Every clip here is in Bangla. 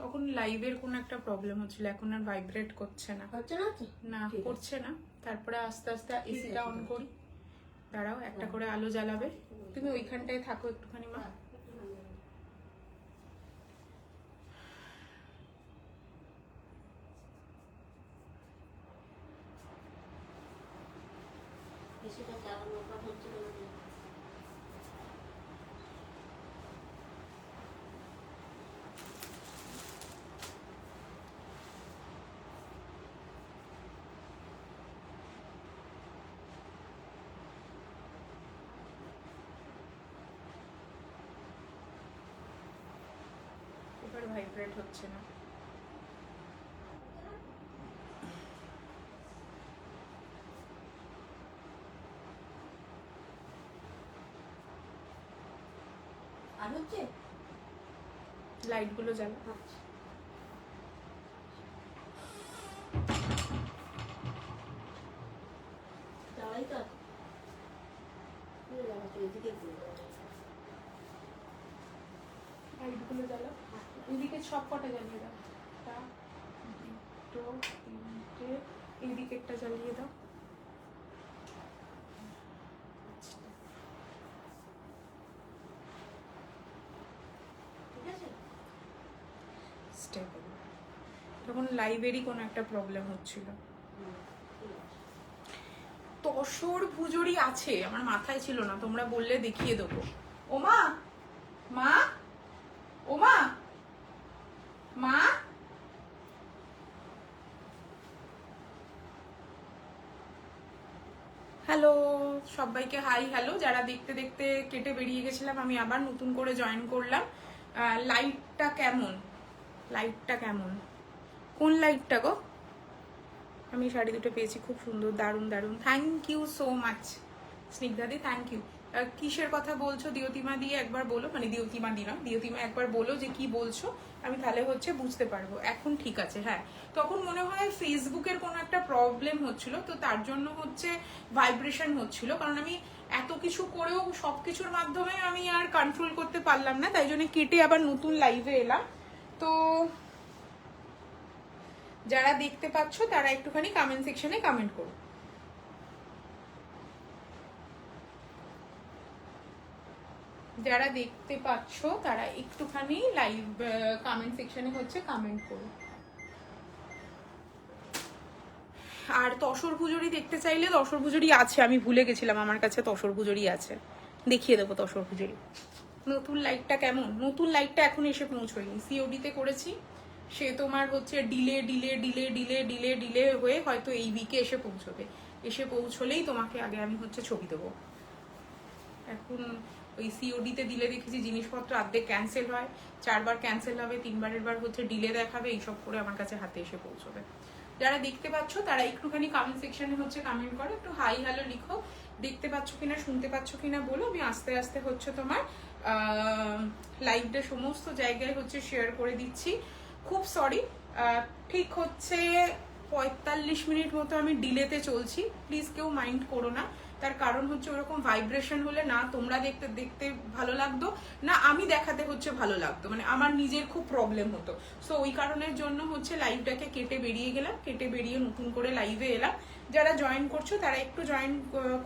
তখন লাইভের কোনো একটা প্রবলেম হচ্ছিল, এখন আর ভাইব্রেট করছে না। না করছে না। তারপরে আস্তে আস্তে এসিটা অন করি। দাঁড়াও, একটা করে আলো জ্বালাবে। তুমি ওইখানটায় থাকো একটুখানি মা। এবার ভাইব্রেট হচ্ছে না। আর হচ্ছে লাইট গুলো জ্বালা। জ্বালাই তো লাইট গুলো জ্বালা। এদিকে সব কটা জ্বালিয়ে দাও। একটা, দুটো, তিনটে। এইদিকে একটা জ্বালিয়ে দাও। ঠিক আছে। স্টেবল। তখন লাইভেরই কোনো একটা প্রবলেম হচ্ছিল। তসর পুজোরই আছে, আমার মাথায় ছিল না, তোমরা বললে দেখিয়ে দেবো। ওমা, মা, ওমা, মা। হ্যালো সবাইকে, হাই হ্যালো। যারা দেখতে দেখতে কেটে বেরিয়ে গেছিলাম, আমি আবার নতুন করে জয়েন করলাম। লাইটটা কেমন? লাইটটা কেমন? কোন লাইটটা গো? আমি শাড়ি দুটো পেয়েছি, খুব সুন্দর, দারুণ দারুণ। থ্যাংক ইউ সো মাচ স্নিগ্ধাদি, থ্যাংক ইউ। কিসের কথা বলছো দিয়তিমা দিয়ে একবার বলো, মানে দিয়তিমা দি না, দিয়তিমা একবার বলো যে কি বলছো, আমি তাহলে হচ্ছে বুঝতে পারবো। এখন ঠিক আছে? হ্যাঁ, তখন মনে হয় ফেসবুকের কোনো একটা প্রবলেম হচ্ছিল, তো তার জন্য হচ্ছে ভাইব্রেশন হচ্ছিল। কারণ আমি এত কিছু করেও সব কিছুর মাধ্যমে আমি আর কন্ট্রোল করতে পারলাম না, তাই জন্য কেটে আবার নতুন লাইভে এলাম। তো যারা দেখতে পাচ্ছ তারা একটুখানি কমেন্ট সেকশনে কমেন্ট করো। যারা দেখতে পাচ্ছ তারা একটুখানি লাইভ কমেন্ট সেকশনে হচ্ছে কমেন্ট করো। আর তসর পুজোরি দেখতে চাইলে তসর পুজোরি আছে, আমি ভুলে গেছিলাম, আমার কাছে তসর পুজোরি আছে, দেখিয়ে দেবো তসর পুজোরি। নতুন লাইটটা কেমন? নতুন লাইটটা এখন এসে পৌঁছয়নি, সিওডিতে করেছি। সে তোমার হচ্ছে delay delay delay delay delay delay হয়ে হয়তো এই উইকে এসে পৌঁছবে। এসে পৌঁছলেই তোমাকে আগে আমি হচ্ছে ছবি দেবো। এখন ওই সিওডিতে দিলে দেখেছি জিনিসপত্র অর্ধেক ক্যান্সেল হয়, 4 বার ক্যান্সেল হবে, 3বারের বার হচ্ছে ডিলে দেখাবে, এইসব করে আমার কাছে হাতে এসে পৌঁছবে। যারা দেখতে পাচ্ছ তারা একটুখানি কমেন্ট সেকশনে হচ্ছে কমেন্ট করো, একটু হাই হ্যালো লিখো, দেখতে পাচ্ছ কিনা শুনতে পাচ্ছ কিনা বলো। আমি আস্তে আস্তে হচ্ছে তোমার লাইভটা সমস্ত জায়গায় হচ্ছে শেয়ার করে দিচ্ছি। খুব সরি, ঠিক হচ্ছে 45 মিনিট মতো আমি ডিলেতে চলছি, প্লিজ কেউ মাইন্ড করো না। তার কারণ হচ্ছে ওরকম ভাইব্রেশন হলে না তোমরা দেখতে দেখতে ভালো লাগতো, না আমি দেখাতে হচ্ছে ভালো লাগতো, মানে আমার নিজের খুব প্রবলেম হতো। সো ওই কারণের জন্য হচ্ছে লাইভটাকে কেটে বেরিয়ে গেলাম, কেটে বেরিয়ে নতুন করে লাইভে এলাম। যারা জয়েন করছো তারা একটু জয়েন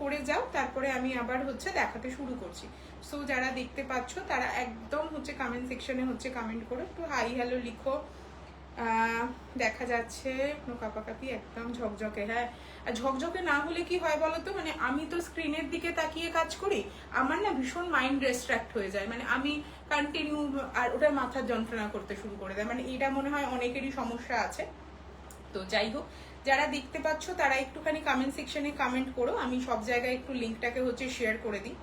করে যাও, তারপরে আমি আবার হচ্ছে দেখাতে শুরু করছি। সো যারা দেখতে পাচ্ছ তারা একদম হচ্ছে কমেন্ট সেকশনে হচ্ছে কমেন্ট করো, একটু হাই হ্যালো লিখো। দেখা যাচ্ছে কাপাকাপি একদম ঝকঝকে। হ্যাঁ, আর ঝকঝকে না হলে কি হয় বলতো, মানে আমি তো স্ক্রিনের দিকে তাকিয়ে কাজ করি, আমার না ভীষণ মাইন্ড ডিস্ট্র্যাক্ট হয়ে যায়, মানে আমি কন্টিনিউ, আর ওটা মাথার যন্ত্রণা করতে শুরু করে দেয়, মানে এটা মনে হয় অনেকেরই সমস্যা আছে। তো যাই হোক, যারা দেখতে পাচ্ছ তারা একটুখানি কমেন্ট সেকশনে কমেন্ট করো, আমি সব জায়গায় একটু লিঙ্কটাকে হচ্ছে শেয়ার করে দিই।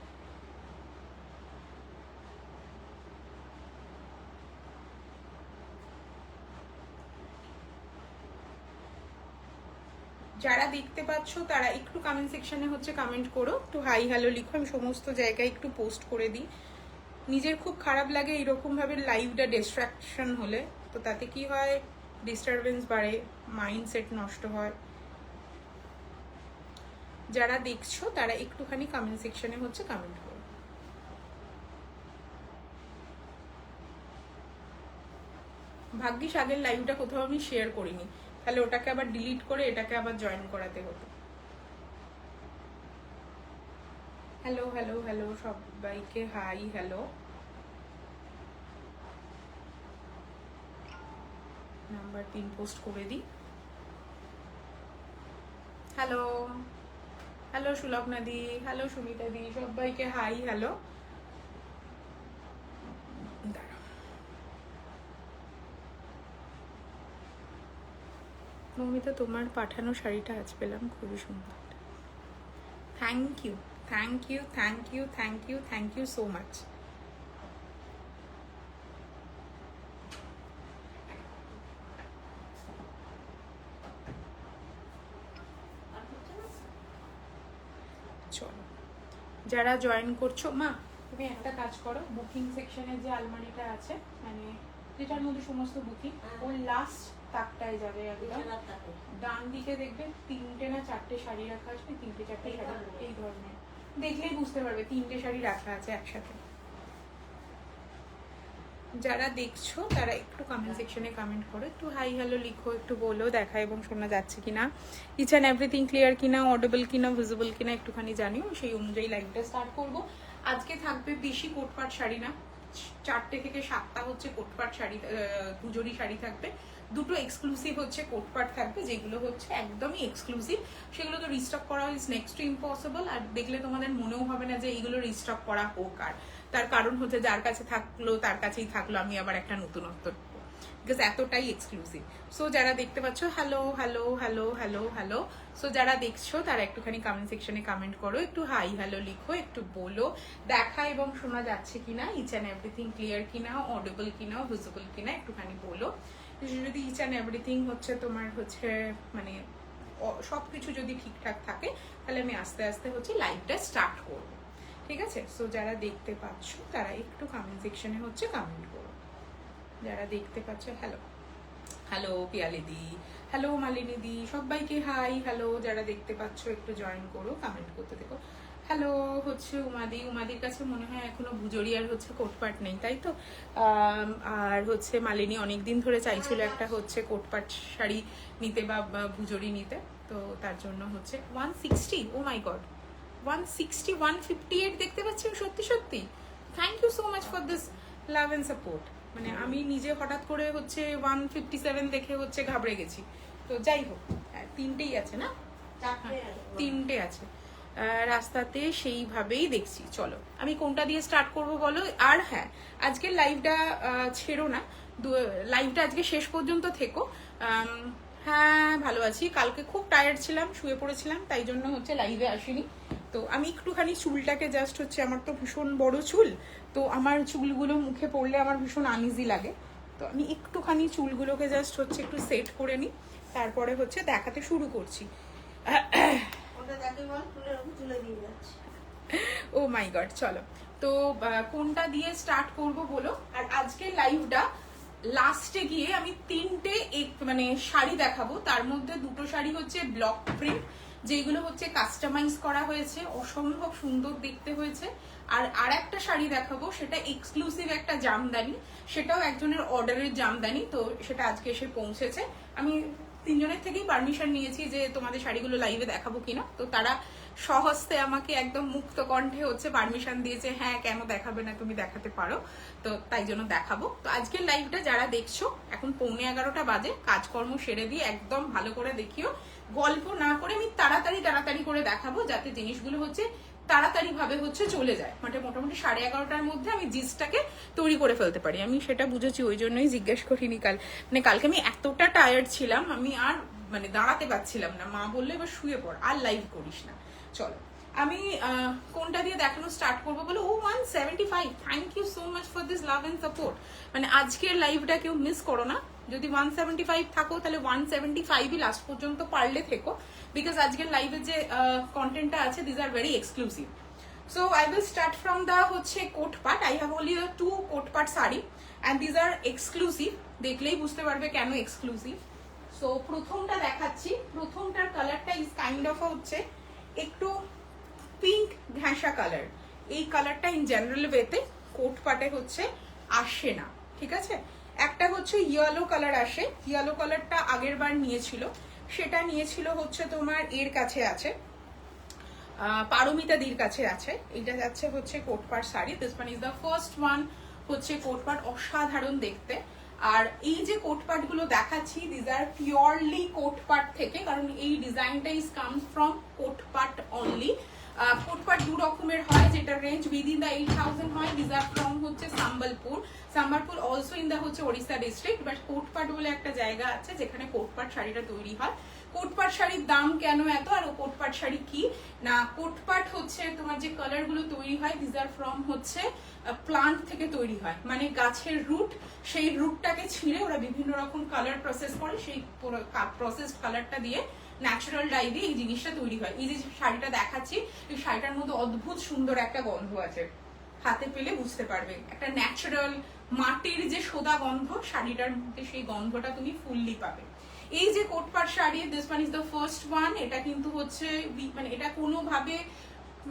যারা দেখতে পাচ্ছ তারা একটু কমেন্ট সেকশনে হচ্ছে কমেন্ট করো, একটু হাই হ্যালো লিখো, আমি সমস্ত জায়গায় একটু পোস্ট করে দিই। নিজের খুব খারাপ লাগে এরকম ভাবে লাইভটা ডিস্ট্রাকশন হলে, তো তাতে কি হয়, ডিস্টারবেন্স বাড়ে, মাইন্ডসেট নষ্ট হয়। যারা দেখছো তারা একটুখানি কমেন্ট সেকশনে হচ্ছে কমেন্ট করো। ভাগ্যিস আগের লাইভটা কোথাও আমি শেয়ার করিনি, তাহলে ওটাকে আবার ডিলিট করে এটাকে আবার জয়েন করাতে হতো। হ্যালো হ্যালো হ্যালো সবাইকে হাই হ্যালো। নাম্বার 3 পোস্ট করে দিই। হ্যালো হ্যালো সুলগ্না দি, হ্যালো সুমিতা দি, সবাইকে হাই হ্যালো। মমিতা তোমার পাঠানো শাড়িটা আজ পেলাম, খুবই সুন্দর। Thank you thank you thank you thank you thank you so much. আর হচ্ছে না? চলো, যারা জয়েন করছো, মা তুমি একটা কাজ করো, বুকিং সেকশনের যে আলমারিটা আছে, মানে যেটার মধ্যে সমস্ত বুকিং, ওর লাস্ট তাকটায় যাবে একদম বিছানার তাকে। ডান দিকে দেখবে 3টে না 4টে শাড়ি রাখা আছে, 3টে 4টে শাড়ি এই ধরনের, দেখলেই বুঝতে পারবে 3টে শাড়ি রাখা আছে একসাথে। যারা দেখছো তারা একটু কমেন্ট সেকশনে কমেন্ট করো, একটু হাই হ্যালো লিখো, একটু বলো দেখা এবং শোনা যাচ্ছে কিনা, ইচ অ্যান্ড এভরিথিং ক্লিয়ার কিনা, অডিবল কিনা, ভিজিবল কিনা একটুখানি জানিও, সেই অনুযায়ী লাইভটা স্টার্ট করব। আজকে থাকবে বেশি কোটপাট শাড়ি না, 4টে থেকে 7টা হচ্ছে কোটপাট শাড়ি, পুজোরি শাড়ি থাকবে, 2টো এক্সক্লুসিভ হচ্ছে কোটপাট থাকবে, যেগুলো হচ্ছে একদমই এক্সক্লুসিভ, সেগুলো তো রিস্টক করা ইজ নেক্সট টু ইম্পসিবল। আর দেখলে তোমাদের মনেও হবে না যে এইগুলো রিস্টক করা হোক, আর তার কারণ হচ্ছে যার কাছে থাকলো তার কাছেই থাকলো, আমি আবার একটা নতুনত্ব, বিকজ এতটাই এক্সক্লুসিভ। সো যারা দেখতে পাচ্ছ, hello hello hello hello hello, so যারা দেখছো তারা একটুখানি কমেন্ট সেকশনে কমেন্ট করো, একটু হাই হ্যালো লিখো, একটু বলো দেখা এবং শোনা যাচ্ছে কিনা, ইচ অ্যান্ড এভরিথিং ক্লিয়ার কিনা, অডিবল কিনা, ভিজিবল কিনা একটুখানি বলো। যদি ইচ অ্যান্ড এভরিথিং হচ্ছে তোমার হচ্ছে মানে সবকিছু যদি ঠিকঠাক থাকে, তাহলে আমি আস্তে আস্তে হচ্ছে লাইভটা স্টার্ট করবো, ঠিক আছে? সো যারা দেখতে পাচ্ছ তারা একটু কমেন্ট সেকশনে হচ্ছে কমেন্ট করো, যারা দেখতে পাচ্ছ। হ্যালো হ্যালো পিয়ালি দি, হ্যালো মালিনী দি, সবাইকে হাই হ্যালো। যারা দেখতে পাচ্ছ একটু জয়েন করো, কমেন্ট করতে দেখো। হ্যালো হচ্ছে উমাদি, উমাদির কাছে মনে হয় এখনো ভুজরি আর হচ্ছে কোটপাট নেই, তাই তো? আর হচ্ছে মালিনী অনেকদিন ধরে চাইছিল একটা হচ্ছে কোটপাট শাড়ি নিতে বা ভুজরি নিতে, তো তার জন্য হচ্ছে 160, ও মাই গড 160 158 দেখতে পাচ্ছি সত্যি সত্যি। Thank you so much for this love and support. মানে আমি নিজে হঠাৎ করে হচ্ছে 157 দেখে হচ্ছে ঘাবড়ে গেছি। তো যাই হোক, 3টেই আছে না? চারটে হ্যাঁ, 3টে আছে। রাস্তাতে সেইভাবেই দেখছি। চলো আমি কোনটা দিয়ে স্টার্ট করব বলো। আর হ্যাঁ, আজকের লাইভটা ছেড়ো না, লাইভটা আজকে শেষ পর্যন্ত থেকো। হ্যাঁ ভালো আছি, কালকে খুব টায়ার্ড ছিলাম, শুয়ে পড়েছিলাম, তাই জন্য হচ্ছে লাইভে আসিনি। তো আমি একটুখানি চুলটাকে জাস্ট হচ্ছে, আমার তো ভীষণ বড় চুল, তো আমার চুলগুলো মুখে পড়লে আমার ভীষণ আনইজি লাগে, তো আমি একটুখানি চুলগুলোকে জাস্ট হচ্ছে একটু সেট করে নিই, তারপরে হচ্ছে দেখাতে শুরু করছি। ওটা যাকে বল তুলে তুলে দিয়ে যাচ্ছে। ও মাই গড, চলো তো কোনটা দিয়ে স্টার্ট করব বলো। আর আজকে লাইভটা লাস্টে গিয়ে আমি 3টে মানে শাড়ি দেখাবো, তার মধ্যে 2টো শাড়ি হচ্ছে ব্লক প্রিন্ট, যেগুলো হচ্ছে কাস্টমাইজ করা হয়েছে, অসম্ভব সুন্দর দেখতে হয়েছে। আর একটা শাড়ি দেখাবো, সেটা এক্সক্লুসিভ একটা জামদানি, সেটাও একজনের অর্ডারের জামদানি, তো সেটা আজকে এসে পৌঁছেছে। আমি 3জনের থেকেই পারমিশন নিয়েছি যে তোমাদের শাড়িগুলো লাইভে দেখাবো কিনা, তো তারা সহস্তে আমাকে একদম মুক্ত কণ্ঠে হচ্ছে পারমিশন দিয়েছে, হ্যাঁ কেন দেখাবে না, তুমি দেখাতে পারো, তো তাই জন্য দেখাবো। তো আজকের লাইভটা যারা দেখছো, এখন 11:15 বাজে, কাজকর্ম সেরে দিয়ে একদম ভালো করে দেখিও, গল্প না করে আমি তাড়াতাড়ি করে দেখাবো, যাতে জিনিসগুলো হচ্ছে তাড়াতাড়ি ভাবে হচ্ছে চলে যায়, মানে মোটামুটি 11:30টার মধ্যে আমি জিনিসটাকে তৈরি করে ফেলতে পারি। আমি সেটা বুঝেছি, ওই জন্যই জিজ্ঞেস করিনি কাল, মানে কালকে আমি এতটা টায়ার্ড ছিলাম, আমি আর মানে দাঁড়াতে পারছিলাম না, মা বললো এবার শুয়ে পড়, আর লাইভ করিস না। চলো আমি কোনটা দিয়ে দেখানো স্টার্ট করবো বলো। ও 175, thank you so much for this love and support. মানে আজকের লাইভটা কেউ মিস করো না, যদি 175 থাকো তাহলে 175ই লাস্ট পর্যন্ত পারলে থেকো, বিকজ আজকের লাইভের যে কন্টেন্টটা আছে, these are very exclusive. So I will start from the হচ্ছে Kotpad. I have only 2 Kotpad sari and these are exclusive, দেখলেই বুঝতে পারবে কেন এক্সক্লুসিভ। সো প্রথমটা দেখাচ্ছি, প্রথমটার কালারটা ইজ কাইন্ড অফ হচ্ছে একটু পিঙ্ক ঘ্যাঁসা কালার। এই কালারটা ইন জেনারেল ওয়েতে কোট পাটে হচ্ছে আসে না, ঠিক আছে? একটা হচ্ছে ইয়েলো কালার আসে, ইয়েলো কালারটা আগের বার নিয়েছিল, সেটা নিয়েছিল হচ্ছে তোমার এর কাছে আছে, পারমিতাদির কাছে আছে। এটা যাচ্ছে হচ্ছে Kotpad sari, this one is the first one হচ্ছে কোটপাট, অসাধারণ দেখতে। আর এই যে কোটপাট গুলো দেখাচ্ছি দিস আর পিওরলি কোটপাট থেকে, কারণ এই ডিজাইনটা ইজ কামস ফ্রম কোটপাট অনলি। কোটপাট দু রকমের হয়, যেটা রেঞ্জ উইদিন দ্য 8000 হয়, দিস আর ফ্রম হচ্ছে Sambalpur, Sambalpur also in the হচ্ছে ওড়িশা ডিস্ট্রিক্ট, বাট কোটপাট বলে একটা জায়গা আছে যেখানে কোটপাট শাড়িটা তৈরি হয়। কোটপাট শাড়ির দাম কেন এত, আর কোটপাট শাড়ি কি না, কোটপাট হচ্ছে তোমার যে কালার গুলো তৈরি হয় দিস আর ফ্রম হচ্ছে প্লান্ট থেকে তৈরি হয়, মানে গাছের রুট, সেই রুটটাকে ছিঁড়ে ওরা বিভিন্ন রকম কালার প্রসেস করে, সেই প্রসেসড কালারটা দিয়ে ন্যাচারাল ডাই দিয়ে এই জিনিসটা তৈরি হয়। এই যে শাড়িটা দেখাচ্ছি, এই শাড়িটার মধ্যে অদ্ভুত সুন্দর একটা গন্ধ আছে, হাতে পেলে বুঝতে পারবে, একটা ন্যাচারাল মাটির যে সোদা গন্ধ, শাড়িটার মধ্যে সেই গন্ধটা তুমি ফুললি পাবে। এই যে Kotpad sari, this one is the first one. এটা কিন্তু হচ্ছে মানে এটা কোনোভাবে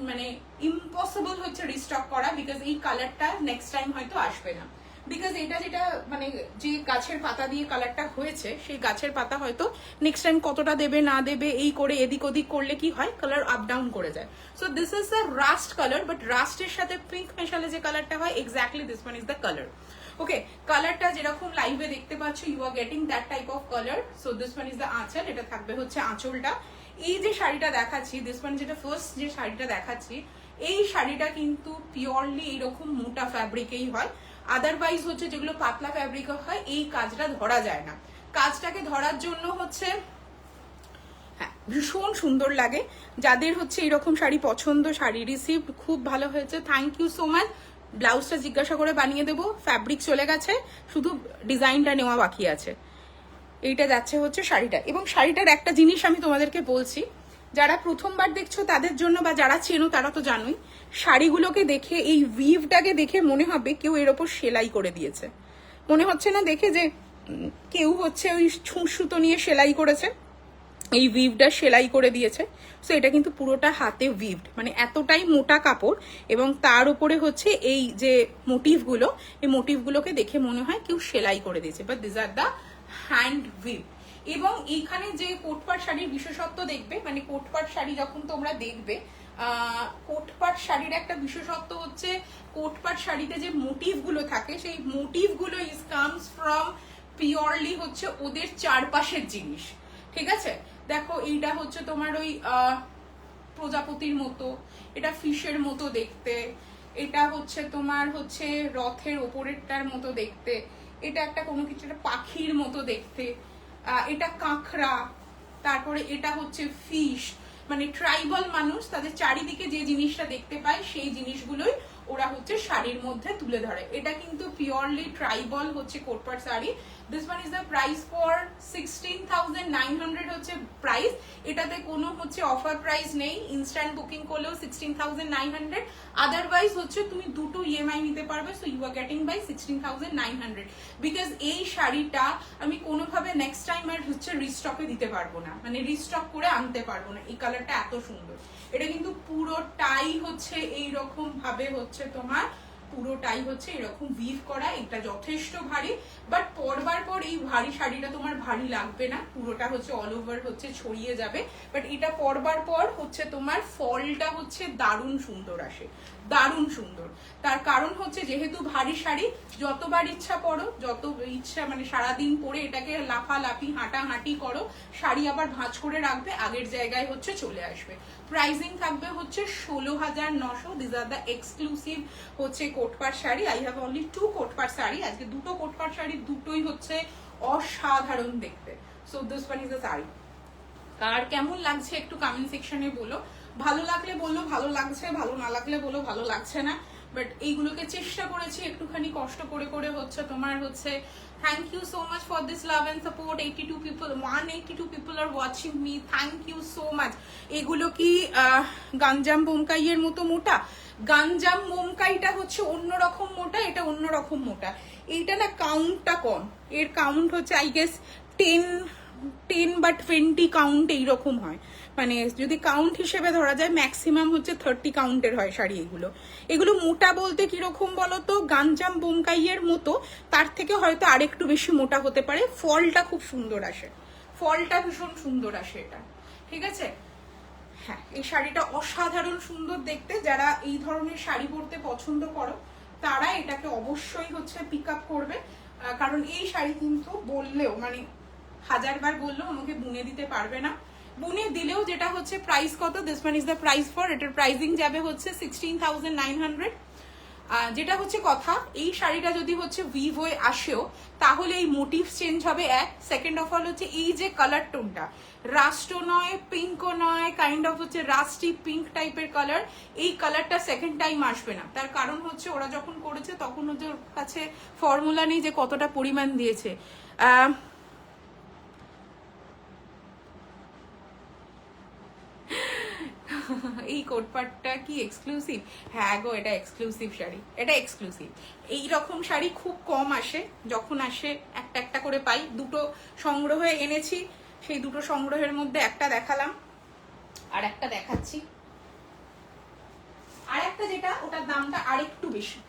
মানে ইম্পসিবল হচ্ছে রিস্টক করা, বিকজ এই কালারটা নেক্সট টাইম হয়তো আসবে না, বিকজ এটা যেটা মানে যে গাছের পাতা দিয়ে কালারটা হয়েছে, সেই গাছের পাতা হয়তো নেক্সট টাইম কতটা দেবে না দেবে এই করে এদিক ওদিক করলে কি হয়, কালার আপ ডাউন করে যায়। So this is the rust colour, but রাস্টের সাথে পিঙ্ক মেশালে যে কালারটা হয়, exactly this one is the colour. Okay, কালারটা যেরকম লাইভে দেখতে পাচ্ছ, you are getting that type of colour. So this one is the anchal, এটা থাকবে হচ্ছে আঁচলটা। এই যে শাড়িটা দেখাচ্ছি, দিস ওয়ান যেটা ফার্স্ট যে শাড়িটা দেখাচ্ছি, এই শাড়িটা কিন্তু পিওরলি এইরকম মোটা ফ্যাব্রিকেই হয়। আদারওয়াইজ হচ্ছে যেগুলো পাতলা ফ্যাব্রিক হয়, এই কাজটা ধরা যায় না। কাজটাকে ধরার জন্য হচ্ছে হ্যাঁ ভীষণ সুন্দর লাগে। যাদের হচ্ছে এরকম শাড়ি পছন্দ, শাড়ি রিসিভ খুব ভালো হয়েছে, থ্যাংক ইউ সো মাচ। ব্লাউজটা জিজ্ঞাসা করে বানিয়ে দেবো, ফ্যাব্রিক চলে গেছে, শুধু ডিজাইনটা নেওয়া বাকি আছে। এইটা যাচ্ছে হচ্ছে শাড়িটা। এবং শাড়িটার একটা জিনিস আমি তোমাদেরকে বলছি, যারা প্রথমবার দেখছো তাদের জন্য, বা যারা চেনো তারা তো জানোই, শাড়িগুলোকে দেখে, এই উইভটাকে দেখে মনে হবে কেউ এর ওপর সেলাই করে দিয়েছে, মনে হচ্ছে না দেখে যে কেউ হচ্ছে ওই সুতো নিয়ে সেলাই করেছে, এই উইভটা সেলাই করে দিয়েছে। সো এটা কিন্তু পুরোটা হাতে উইভড, মানে এতটাই মোটা কাপড়, এবং তার উপরে হচ্ছে এই যে মোটিভগুলো, এই মোটিভগুলোকে দেখে মনে হয় কেউ সেলাই করে দিয়েছে, but this are the hand we've. এবং এইখানে যে কোটপাট শাড়ির বিশেষত্ব দেখবে, মানে কোটপাট শাড়ি যখন তোমরা দেখবে, কোটপাট শাড়ির একটা বিশেষত্ব হচ্ছে, কোটপাট শাড়িতে যে মোটিভগুলো থাকে, সেই মোটিভগুলো ইজ কামস ফ্রম পিওরলি হচ্ছে ওদের চারপাশের জিনিস, ঠিক আছে। দেখো এইটা হচ্ছে তোমার ওই প্রজাপতির মতো, এটা ফিশের মতো দেখতে, এটা হচ্ছে তোমার হচ্ছে রথের ওপরেরটার মতো দেখতে, এটা একটা কোনো কিছু একটা পাখির মতো দেখতে, এটা কাঁকড়া, তারপরে এটা হচ্ছে ফিশ, মানে ট্রাইবাল মানুষ তাদের চারিদিকে যে জিনিসটা দেখতে পায় সেই জিনিসগুলোই ওরা হচ্ছে শাড়ির মধ্যে তুলে ধরে। এটা কিন্তু পিওরলি ট্রাইবাল হচ্ছে Kotpad sari. This one is the price for 16,900 হচ্ছে প্রাইস। এটাতে কোনো হচ্ছে অফার প্রাইস নেই, ইনস্ট্যান্ট বুকিং করলেও 16,900, আদারওয়াইজ হচ্ছে তুমি দুটো ইএমআই নিতে পারবে। So you are getting by 16,900, because এই শাড়িটা আমি কোনোভাবে নেক্সট টাইম আর হচ্ছে রিস্টকে দিতে পারবো না, মানে রিস্টক করে আনতে পারবো না, এই কালারটা এত সুন্দর। এটা কিন্তু পুরোটাই হচ্ছে এইরকম ভাবে হচ্ছে তোমার পুরোটাই হচ্ছে এরকম উইভ করা, এটা যথেষ্ট ভারী, বাট পরবার পর এই ভারী শাড়িটা তোমার ভারী লাগবে না, পুরোটা হচ্ছে অল ওভার হচ্ছে ছড়িয়ে যাবে, বাট এটা পরবার পর হচ্ছে তোমার ফলটা হচ্ছে দারুণ সুন্দর আসে, দারুণ সুন্দর। তার কারণ হচ্ছে যেহেতু ভারী শাড়ি, যতবার ইচ্ছা পরো, যত ইচ্ছা মানে সারাদিন পরে এটাকে লাফালাফি হাঁটাহাঁটি করো, শাড়ি আবার ভাঁজ করে রাখবে, আগের জায়গায় হচ্ছে চলে আসবে। প্রাইসিং থাকবে হচ্ছে 16,900। দিস আর দ্য এক্সক্লুসিভ হচ্ছে Kotpad sari. I have only 2 Kotpad sari, আজকে দুটো কোটপাট শাড়ি, দুটোই হচ্ছে অসাধারণ দেখতে। So this one is the sari. কার কেমন লাগছে একটু কমেন্ট সেকশনে বলো, ভালো লাগলে বললো ভালো লাগছে, ভালো না লাগলে বলো ভালো লাগছে না, বাট এইগুলোকে চেষ্টা করেছি একটুখানি কষ্ট করে করে হচ্ছে তোমার হচ্ছে। Thank you so much for this love and support. 82 people, 182 people are watching me, thank you so much. এগুলো কি গাঞ্জাম বোমকাইয়ের মতো মোটা? গাঞ্জাম বোমকাইটা হচ্ছে অন্যরকম মোটা, এটা অন্যরকম মোটা। এইটা না কাউন্টটা কম, এর কাউন্ট হচ্ছে আই গেস 10 10 বা 20 কাউন্ট এইরকম হয়, মানে যদি কাউন্ট হিসেবে ধরা যায় ম্যাক্সিমাম হচ্ছে 30 কাউন্টের হয় শাড়ি। এগুলো এগুলো মোটা বলতে কিরকম বলতো, গাঞ্জাম বোমকাইয়ের মতো, তার থেকে হয়তো আরেকটু বেশি মোটা হতে পারে। ফলটা খুব সুন্দর আসে, ফলটা ভীষণ সুন্দর আসে এটা, ঠিক আছে। হ্যাঁ, এই শাড়িটা অসাধারণ সুন্দর দেখতে। যারা এই ধরনের শাড়ি পরতে পছন্দ করো তারা এটাকে অবশ্যই হচ্ছে পিক আপ করবে, কারণ এই শাড়ি কিন্তু বললেও মানে 1000বার বললেও আমাকে বুনে দিতে পারবে না। বুনে দিলেও যেটা হচ্ছে প্রাইস কত, this one is the price for, এটার প্রাইসিং যাবে হচ্ছে 16,900। যেটা হচ্ছে কথা, এই শাড়িটা যদি হচ্ছে উইভ হয়ে আসেও তাহলে এই মোটিভ চেঞ্জ হবে এক। সেকেন্ড অফ অল হচ্ছে এই যে কালার টোনটা, রাস্টও নয় পিঙ্কও নয়, কাইন্ড অফ হচ্ছে রাস্টি পিঙ্ক টাইপের কালার, এই কালারটা সেকেন্ড টাইম আসবে না। তার কারণ হচ্ছে ওরা যখন করেছে তখন ওদের কাছে ফর্মুলা নেই যে কতটা পরিমাণ দিয়েছে। এই কোটপাটটা কি এক্সক্লুসিভ? হ্যাঁ গো, এটা এক্সক্লুসিভ শাড়ি, এটা এক্সক্লুসিভ। এই রকম শাড়ি খুব কম আসে, যখন আসে একটা একটা করে পাই। দুটো সংগ্রহে এনেছি, সেই দুটো সংগ্রহের মধ্যে একটা দেখালাম, আর একটা দেখাচ্ছি। আর একটা যেটা, ওটার দামটা আরেকটু বেশি,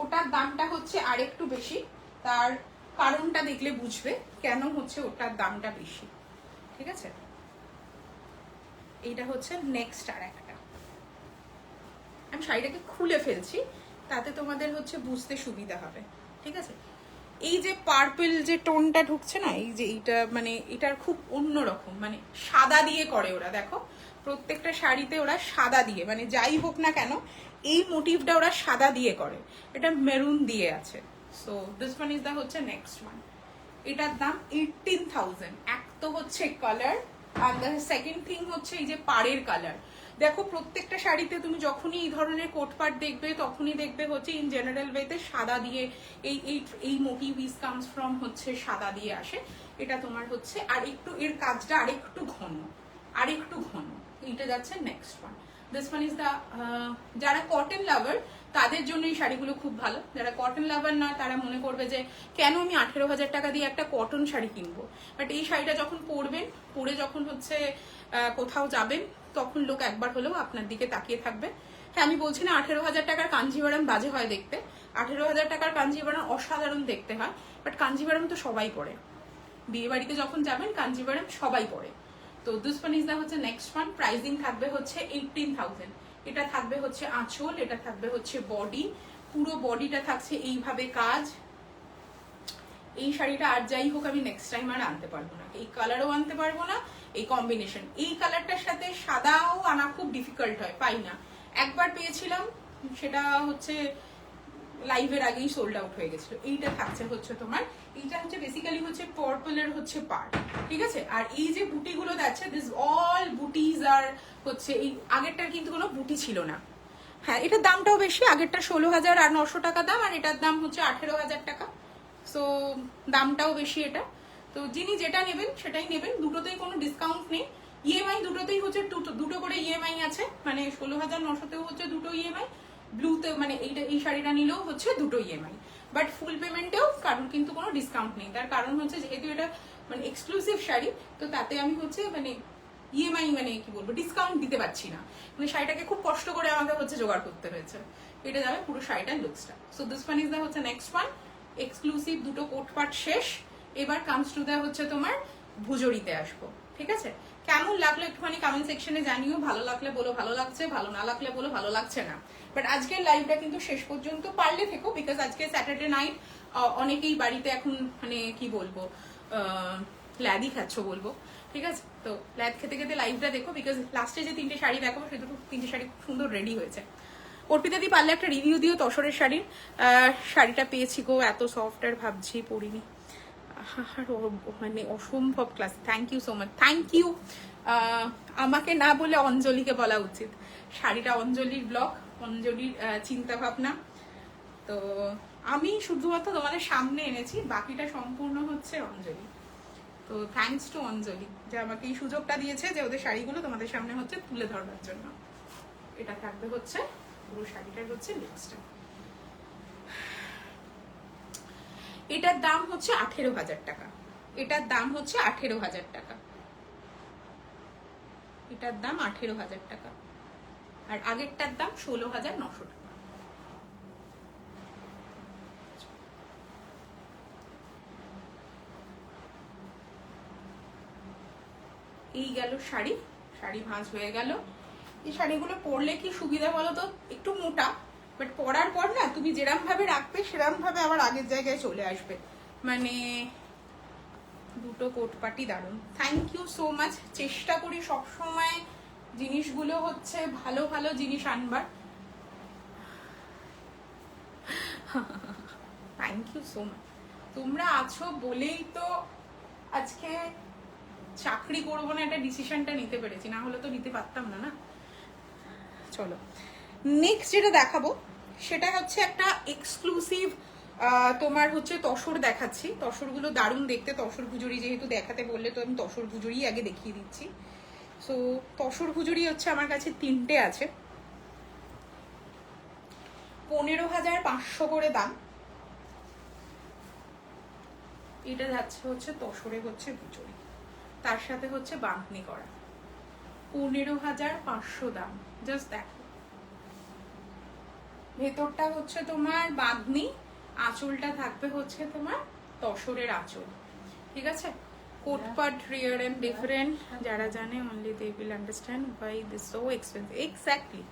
ওটার দামটা হচ্ছে আরেকটু বেশি। তার কারণটা দেখলে বুঝবে কেন হচ্ছে ওটার দামটা বেশি, ঠিক আছে। এইটা হচ্ছে নেক্সট আর একটা, আমি শাড়িটাকে খুলে ফেলছি তাতে তোমাদের হচ্ছে বুঝতে সুবিধা হবে, ঠিক আছে। এই যে পার্পল যে টোনটা ঢুকছে না, এই যে এইটা মানে এটার খুব অন্যরকম, মানে সাদা দিয়ে করে ওরা, দেখো প্রত্যেকটা শাড়িতে ওরা সাদা দিয়ে, মানে যাই হোক না কেন এই মোটিভটা ওরা সাদা দিয়ে করে, এটা মেরুন দিয়ে আছে। So this one is the হচ্ছে নেক্সট ওয়ান। এটার দাম 18,000। এক তো হচ্ছে কালার, আর দ্য সেকেন্ড থিং হচ্ছে এই যে পাড়ের কালার। দেখো প্রত্যেকটা শাড়িতে তুমি যখনই এই ধরনের কোটপাট দেখবে তখনই দেখবে হচ্ছে ইন জেনারেল ওয়েতে সাদা দিয়ে, এই এই এই মোটিভ ইজ কামস ফ্রম হচ্ছে সাদা দিয়ে আসে। এটা তোমার হচ্ছে আর একটু এর কাজটা আরেকটু ঘন, আরেকটু ঘন। এইটা যাচ্ছে next one. This one is the, যারা কটন লাভার তাদের জন্য এই শাড়িগুলো খুব ভালো। যারা কটন লাভার না তারা মনে করবে যে কেন আমি 18,000 টাকা দিয়ে একটা কটন শাড়ি কিনবো। বাট এই শাড়িটা যখন পরবেন, পরে যখন হচ্ছে কোথাও যাবেন, তখন লোক একবার হলেও আপনার দিকে তাকিয়ে থাকবে। হ্যাঁ, আমি বলছি না 18,000 টাকার কাঞ্জিভারাম বাজে হয় দেখতে, 18,000 টাকার কাঞ্জিভারাম অসাধারণ দেখতে হয়। বাট কাঞ্জিভারাম তো সবাই পরে, বিয়ে বাড়িতে যখন যাবেন কাঞ্জিভারাম সবাই পরে। তো দিস ওয়ান ইজ দা হচ্ছে নেক্সট ওয়ান। প্রাইসিং থাকবে হচ্ছে 18,000। এটা থাকবে হচ্ছে আঁচল, এটা থাকবে হচ্ছে বডি, পুরো বডিটা থাকছে এইভাবে কাজ। এই শাড়িটা আর যাই হোক আমি নেক্সট টাইম আর আনতে পারবো না, এই কালারও আনতে পারবো না, এই কম্বিনেশন। এই কালারটার সাথে সাদাও আনা খুব ডিফিকাল্ট হয়, পাই না। একবার পেয়েছিলাম, সেটা হচ্ছে লাইভের আগেই সোল্ড আউট হয়ে গেছিল। এইটা থাকছে হচ্ছে তোমার, এইটা হচ্ছে বেসিক্যালি হচ্ছে পার্পলের হচ্ছে পার্ট, ঠিক আছে। আর এই যে বুটিগুলো যাচ্ছে, দিস অল বুটিজ আর হচ্ছে এই আগেরটার কিন্তু কোনো বুটি ছিল না। হ্যাঁ, এটার দামটাও বেশি, আগেরটা 16,900 টাকা দাম, আর এটার দাম হচ্ছে 18,000 টাকা। সো দামটাও বেশি এটা। তো যিনি যেটা নেবেন সেটাই নেবেন, দুটোতেই কোনো ডিসকাউন্ট নেই। ইএমআই দুটোতেই হচ্ছে দুটো করে ইএমআই আছে, মানে 16,900তেও হচ্ছে দুটো ইএমআই, ব্লুতে মানে এইটা এই শাড়িটা নিলেও হচ্ছে দুটো ইএমআই। বাট ফুল পেমেন্টেও কারণ কিন্তু কোনো ডিসকাউন্ট নেই। তার কারণ হচ্ছে যেহেতু এটা মানে এক্সক্লুসিভ শাড়ি, তো তাতে আমি হচ্ছে মানে ইএমআই মানে কি বলবো ডিসকাউন্ট দিতে পারছি না, মানে শাড়িটাকে খুব কষ্ট করে আমাকে হচ্ছে জোগাড় করতে হয়েছে। এটা যাবে পুরো শাড়িটার লুকসটা। So this one is the হচ্ছে নেক্সট ওয়ান। এক্সক্লুসিভ দুটো কোটপাট শেষ, এবার কামস টু দা হচ্ছে তোমার ভুজরিতে আসবো, ঠিক আছে। কেমন লাগলো একটুখানি কমেন্ট সেকশনে জানিও, ভালো লাগলে বলো ভালো লাগছে, ভালো না লাগলে বলো ভালো লাগছে না। বাট আজকের লাইভটা কিন্তু শেষ পর্যন্ত পারলে থেকো, বিকজ আজকে স্যাটারডে নাইট, অনেকেই বাড়িতে এখন মানে কি বলবো ল্যাদি খাচ্ছ বলবো, ঠিক আছে। তো ল্যাদ খেতে খেতে লাইভটা দেখো, বিকজ লাস্টে যে তিনটে শাড়ি দেখাবো সে দুটো তিনটে শাড়ি খুব সুন্দর রেডি হয়েছে। অর্পিতাদি পারলে একটা রিভিউ দিও তসরের শাড়ির। শাড়িটা পেয়েছি গো, এত সফট আর ভাবছি পরিনি, আর মানে অসম্ভব class. Thank you so much, thank you. আমাকে না বলে অঞ্জলিকে বলা উচিত। শাড়িটা অঞ্জলির ব্লগ, অঞ্জলির চিন্তা ভাবনা। তো আমি শুধুমাত্র তোমাদের সামনে এনেছি, বাকিটা সম্পূর্ণ হচ্ছে অঞ্জলি। তো থ্যাঙ্কস টু অঞ্জলি যে আমাকে এই সুযোগটা দিয়েছে যে ওদের শাড়িগুলো তোমাদের সামনে হচ্ছে তুলে ধরবার জন্য। এটা থাকবে হচ্ছে পুরো শাড়িটার হচ্ছে লুকসটা। এটার দাম হচ্ছে 18,000 টাকা, এটার দাম হচ্ছে 18,000 টাকা, এটার দাম 18,000 টাকা, আর আগেরটার দাম 16,900 টাকা। এই গেল শাড়ি, শাড়ি ভাঁজ হয়ে গেল। এই শাড়িগুলো পরলে কি সুবিধা বলো তো, একটু মোটা, বাট পরার পর না তুমি যেরম ভাবে রাখবে সেরম ভাবে আবার আগের জায়গায় চলে আসবে। মানে দুটো কোটপাটি দারুণ। Thank you so much. চেষ্টা করি সবসময় জিনিসগুলো হচ্ছে ভালো ভালো জিনিস আনবার। Thank you so much. তোমরা আছো বলেই তো আজকে চাকরি করবো না একটা ডিসিশনটা নিতে পেরেছি, না হলে তো নিতে পারতাম না। না চলো নেক্সট যেটা দেখাবো সেটা হচ্ছে একটা এক্সক্লুসিভ তোমার হচ্ছে তসর দেখাচ্ছি। তসরগুলো দারুণ দেখতে। তসর পুজোরি যেহেতু দেখাতে বললে তো আমি তসর পুজোরি আগে দেখিয়ে দিচ্ছি। সো তসর পুজোরি হচ্ছে আমার কাছে 3টে আছে, 15,500 করে দাম। এটা যাচ্ছে হচ্ছে তসরে হচ্ছে পুজোরি, তার সাথে হচ্ছে বাঁধনি করা, 15,500 দাম। জাস্ট দেখো, ভেতরটা হচ্ছে তোমার বাঁধনি, আঁচলটা থাকবে হচ্ছে তোমার তসরের আঁচল, ঠিক আছে। কোটপাট রিয়ার এন্ড ডিফারেন্ট, যারা জানে only they will understand why this so expensive. Exactly,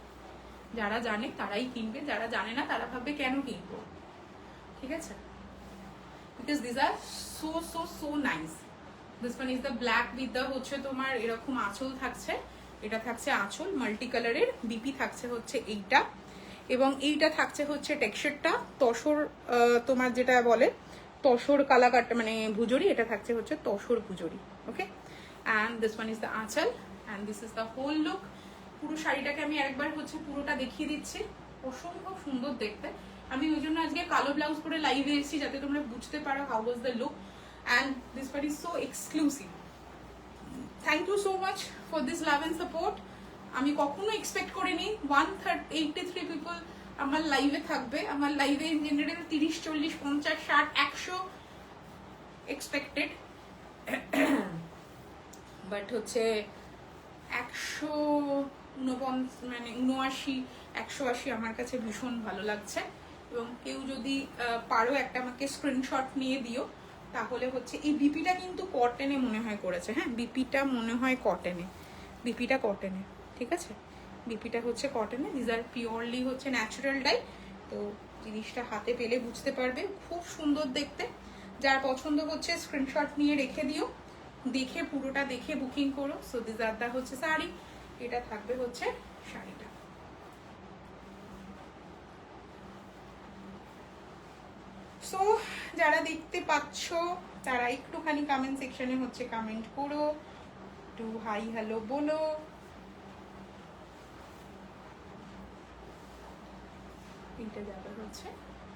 যারা জানে তারাই কিনবে, যারা জানে না তারা ভাববে কেন কিনবো, ঠিক আছে। Because this are so so so nice. This one is the black with the হচ্ছে তোমার এরকম আঁচল থাকছে, এটা থাকছে আঁচল মাল্টি কালারের, বিপি থাকছে হচ্ছে এইটা, এবং এইটা থাকছে হচ্ছে টেক্সচারটা তসর, তোমার যেটা বলে তসর কালাকাটা মানে ভুজরি, এটা থাকছে হচ্ছে তসর ভুজরি। Okay, and this one is the anchal and this is the whole look. পুরো শাড়িটাকে আমি একবার হচ্ছে পুরোটা দেখিয়ে দিচ্ছি, অসম্ভব সুন্দর দেখতে। আমি ওই জন্য আজকে কালো ব্লাউজ পরে লাইভে এসেছি যাতে তোমরা বুঝতে পারো how was the look, and this one is so exclusive. Thank you so much for this love and support. আমি কখনো এক্সপেক্ট করিনি 183 পিপল আমার লাইভে থাকবে। আমার লাইভে ইন জেনারেল 30, 40, 50, 60, 100 এক্সপেক্টেড, বাট হচ্ছে 149 মানে 180 আমার কাছে ভীষণ ভালো লাগছে। এবং কেউ যদি পারো একটা আমাকে স্ক্রিনশট নিয়ে দিও, তাহলে হচ্ছে এই বিপিটা কিন্তু কটনে মনে হয় করেছে। হ্যাঁ, বিপিটা মনে হয় কটনে, বিপিটা কটনে, ঠিক আছে। বিপিটা হচ্ছে কটনে, দিস আর পিওরলি হচ্ছে ন্যাচারাল ডাই। তো জিনিসটা হাতে পেলে বুঝতে পারবে, খুব সুন্দর দেখতে। যার পছন্দ হচ্ছে স্ক্রিনশট নিয়ে রেখে দিও, দেখে পুরোটা দেখে বুকিং করো। সো দিস আর দা হচ্ছে শাড়ি, এটা থাকবে হচ্ছে শাড়িটা। সো যারা দেখতে পাচ্ছ তারা একটুখানি কমেন্ট সেকশনে হচ্ছে কমেন্ট করো, একটু হাই হ্যালো বলো। এটা যাবে হচ্ছে